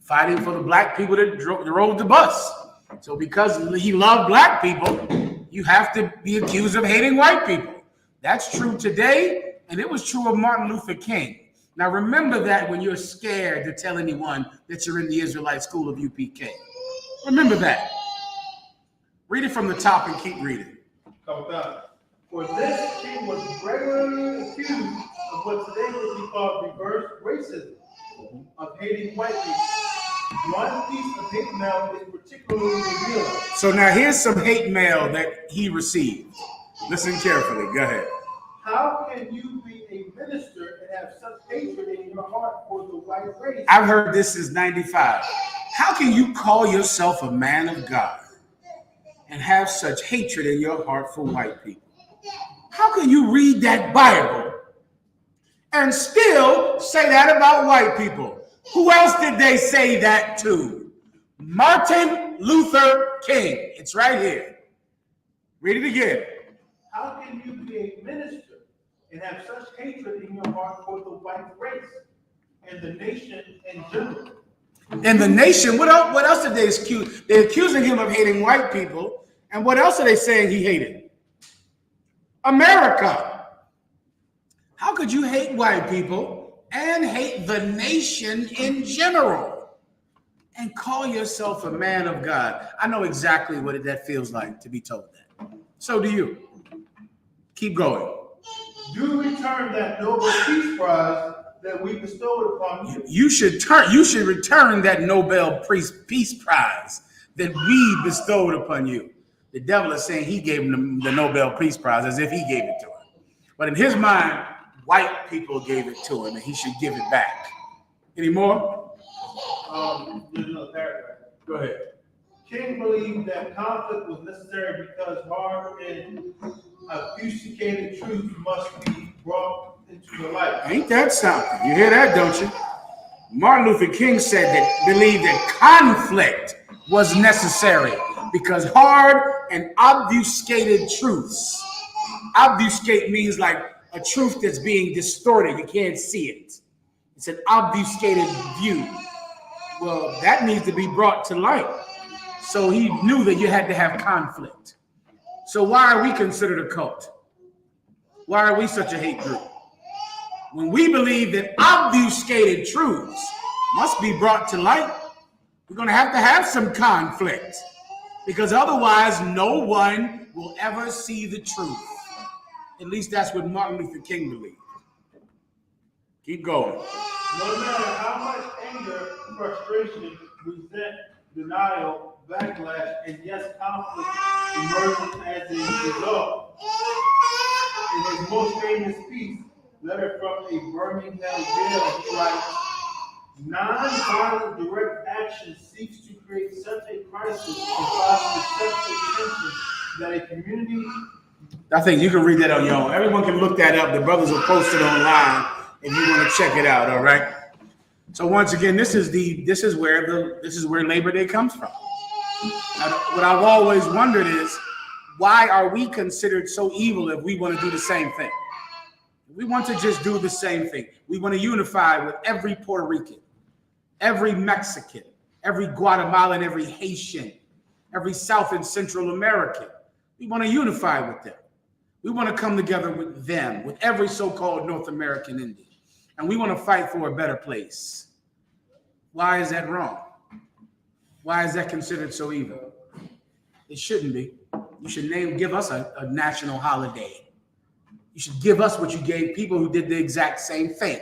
fighting for the black people that rode the bus. So because he loved black people, you have to be accused of hating white people. That's true today, and it was true of Martin Luther King. Now remember that when you're scared to tell anyone that you're in the Israelite school of UPK. Remember that. Read it from the top and keep reading.
For this, King was regularly accused of what today would be called reverse racism, of hating white people. One piece of hate mail is particularly revealing.
So now here's some hate mail that he received. Listen carefully. Go ahead.
How can you be a minister and have such hatred in your heart for the white race?
I've heard this since 95. How can you call yourself a man of God and have such hatred in your heart for white people? How can you read that Bible and still say that about white people? Who else did they say that to? Martin Luther King. It's right here. Read it again.
How can you be a minister and have such hatred in your heart for the white race and the nation in general?
And the nation, what else did they accuse? They're accusing him of hating white people. And what else are they saying he hated? America. How could you hate white people and hate the nation in general and call yourself a man of God? I know exactly what that feels like to be told that. So do you. Keep going.
Do return that Nobel Peace Prize that we bestowed upon you.
You should return that Nobel Peace Prize that we bestowed upon you. The devil is saying he gave him the Nobel Peace Prize as if he gave it to him. But in his mind, white people gave it to him and he should give it back. Any more?
There's another paragraph.
Go ahead.
King believed that conflict was necessary because hard and obfuscated truth must be brought into the light.
Ain't that something? You hear that, don't you? Martin Luther King said that believed that conflict was necessary because hard and obfuscated truths. Obfuscate means like a truth that's being distorted. You can't see it. It's an obfuscated view. Well, that needs to be brought to light. So he knew that you had to have conflict. So why are we considered a cult? Why are we such a hate group? When we believe that obfuscated truths must be brought to light, we're going to have some conflict because otherwise no one will ever see the truth. At least that's what Martin Luther King believed. Keep going.
No matter how much anger, frustration, resentment, denial, backlash, and yes, conflict emerges as a result. In his most famous piece, Letter from a Birmingham Jail, he writes, non-violent direct action seeks to create such a crisis and cause such tension that a community.
I think you can read that on your own. Everyone can look that up. The brothers will post it online if you want to check it out. All right. So once again, this is where Labor Day comes from. Now, what I've always wondered is why are we considered so evil if we want to do the same thing? We want to just do the same thing. We want to unify with every Puerto Rican, every Mexican, every Guatemalan, every Haitian, every South and Central American. We want to unify with them. We want to come together with them, with every so-called North American Indian. And we want to fight for a better place. Why is that wrong? Why is that considered so evil? It shouldn't be. You should give us a national holiday. You should give us what you gave people who did the exact same thing.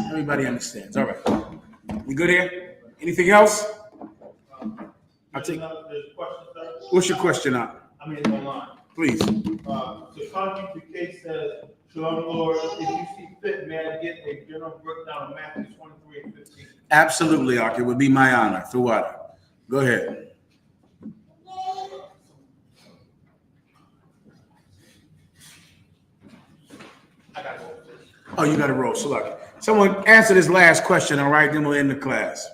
Everybody understands. All right. We good here? Anything else? I'll take.
There's a question, sir.
What's your question now?
I mean, it's online.
Please.
So I.S.U.P.K says, Shalom, Lord, if you see fit, may I get a general breakdown of Matthew 23 and 15?
Absolutely, Ark. It would be my honor. Through water. Go ahead. Oh, you got to roll. So look, someone answer this last question, all right? Then we'll end the class.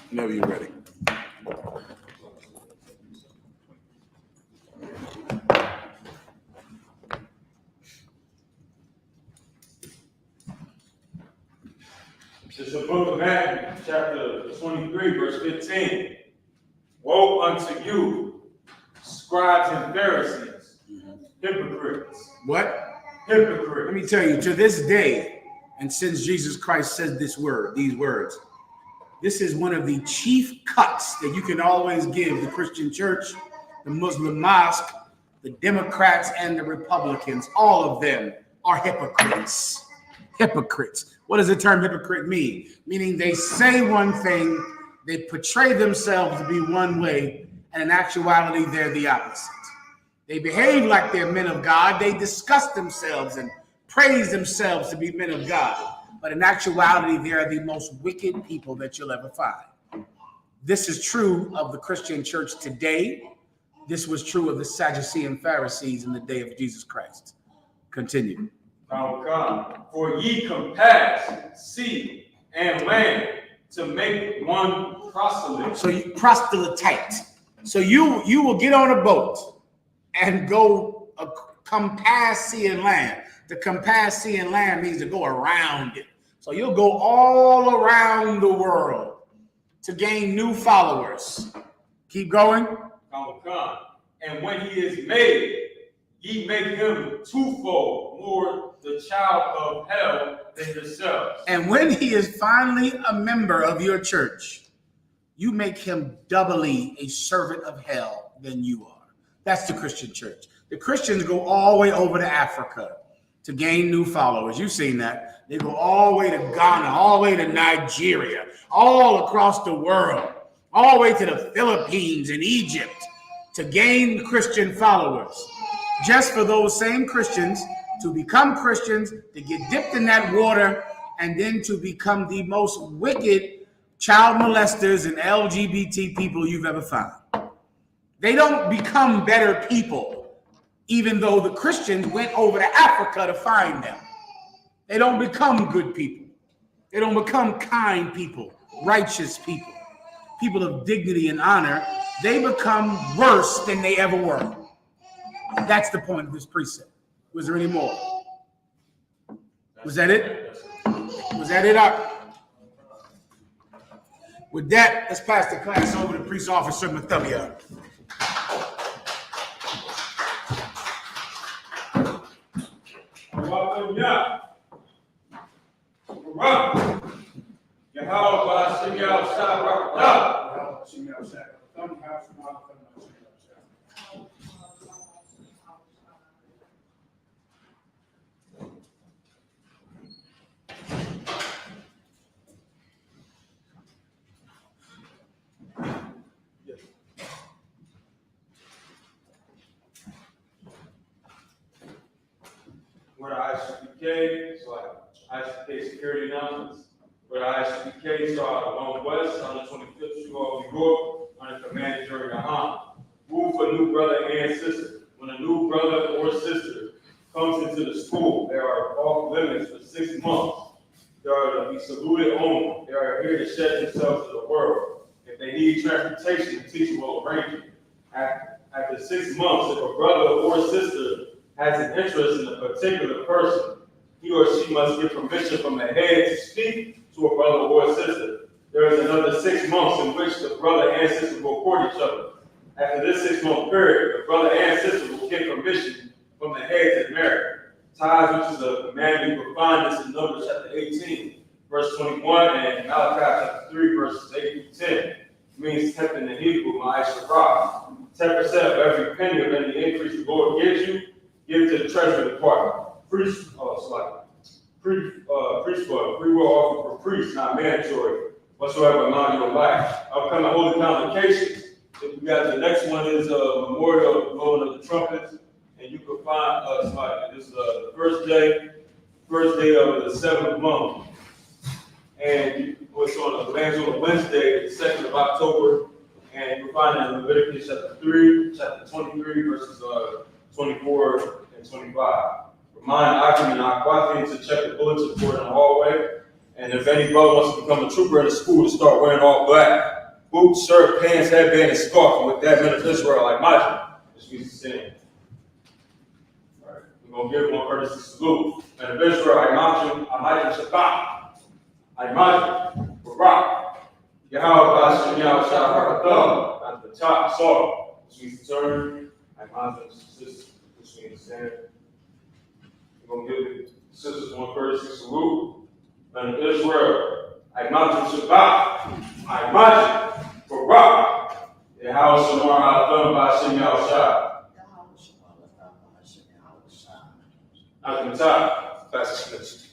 Whenever you're ready.
It's the book of Matthew, chapter 23, verse 15. Woe unto you, scribes and Pharisees, hypocrites.
What?
Hypocrites.
Let me tell you, to this day, and since Jesus Christ said these words, this is one of the chief cuts that you can always give the Christian church, the Muslim mosque, the Democrats, and the Republicans. All of them are hypocrites. Hypocrites. What does the term hypocrite mean? Meaning they say one thing, they portray themselves to be one way, and in actuality, they're the opposite. They behave like they're men of God. They discuss themselves and praise themselves to be men of God. But in actuality, they are the most wicked people that you'll ever find. This is true of the Christian church today. This was true of the Sadducees and Pharisees in the day of Jesus Christ. Continue.
Now come, for ye compass sea and land to make one proselyte.
So you proselyte. So you will get on a boat and go compass sea and land. To compass sea and land means to go around it. So you'll go all around the world to gain new followers. Keep going.
Now come, and when he is made, ye make him twofold more the child of hell than yourselves.
And when he is finally a member of your church, you make him doubly a servant of hell than you are. That's the Christian church. The Christians go all the way over to Africa to gain new followers. You've seen that. They go all the way to Ghana, all the way to Nigeria, all across the world, all the way to the Philippines and Egypt to gain Christian followers. Just for those same Christians to become Christians, to get dipped in that water, and then to become the most wicked child molesters and LGBT people you've ever found. They don't become better people, even though the Christians went over to Africa to find them. They don't become good people. They don't become kind people, righteous people, people of dignity and honor. They become worse than they ever were. That's the point of this precept. Was there any more? Was that it? Was that it? With that, let's pass the class over to Priest Officer Mathia.
Where I.S.U.P.K, so like I.S.U.P.K security announcements. Where I.S.U.P.K saw 1West on the 25th Street, New York, under command of GEN.YAHANNA. Rule for new brother and sister. When a new brother or sister comes into the school, they are off limits for 6 months. They are to be saluted only. They are here to shed themselves to the world. If they need transportation, the teacher will arrange it. After 6 months, if a brother or sister has an interest in a particular person, he or she must get permission from the head to speak to a brother or sister. There is another 6 months in which the brother and sister will court each other. After this 6 month period, the brother and sister will get permission from the head to marry. Tithes, which is a commandment, you will find this in Numbers chapter 18, verse 21, and Malachi chapter 3, verses 8 through 10. It means 10th in the Hebrew, I.S.U.P.K. 10% of every penny of any increase the Lord gives you, give to the treasury department. Free will offer for priests, not mandatory, whatsoever amount of your life. Upcoming holy convocations. If we got the next one is a memorial blowing of the trumpets, and you can find us like this is the first day of the 7th month, and it's on the lands on a Wednesday, the 2nd of October, and you can find it in Leviticus chapter 3, chapter 23, verses 24 and 25. Remind Akim and Aquathian to check the bulletin board in the hallway. And if any brother wants to become a trooper in the school, to start wearing all black. boots, shirt, pants, headband, and scarf. With that, men of Israel, like Majid, which means the same. All right, we're going to give one courtesy salute. Men of Israel, I Shabbat. I Barak. Yahweh, Hashem, Yahweh, Shabbat, at the top, sorrow, which means the turn. I sisters, which means the same. We're going to give the sisters one courtesy salute. Men of Israel, I Shabbat. I Barak. Yahweh, Shamar, Adam, Hashem, Yahweh, at the top, Pastor Smith.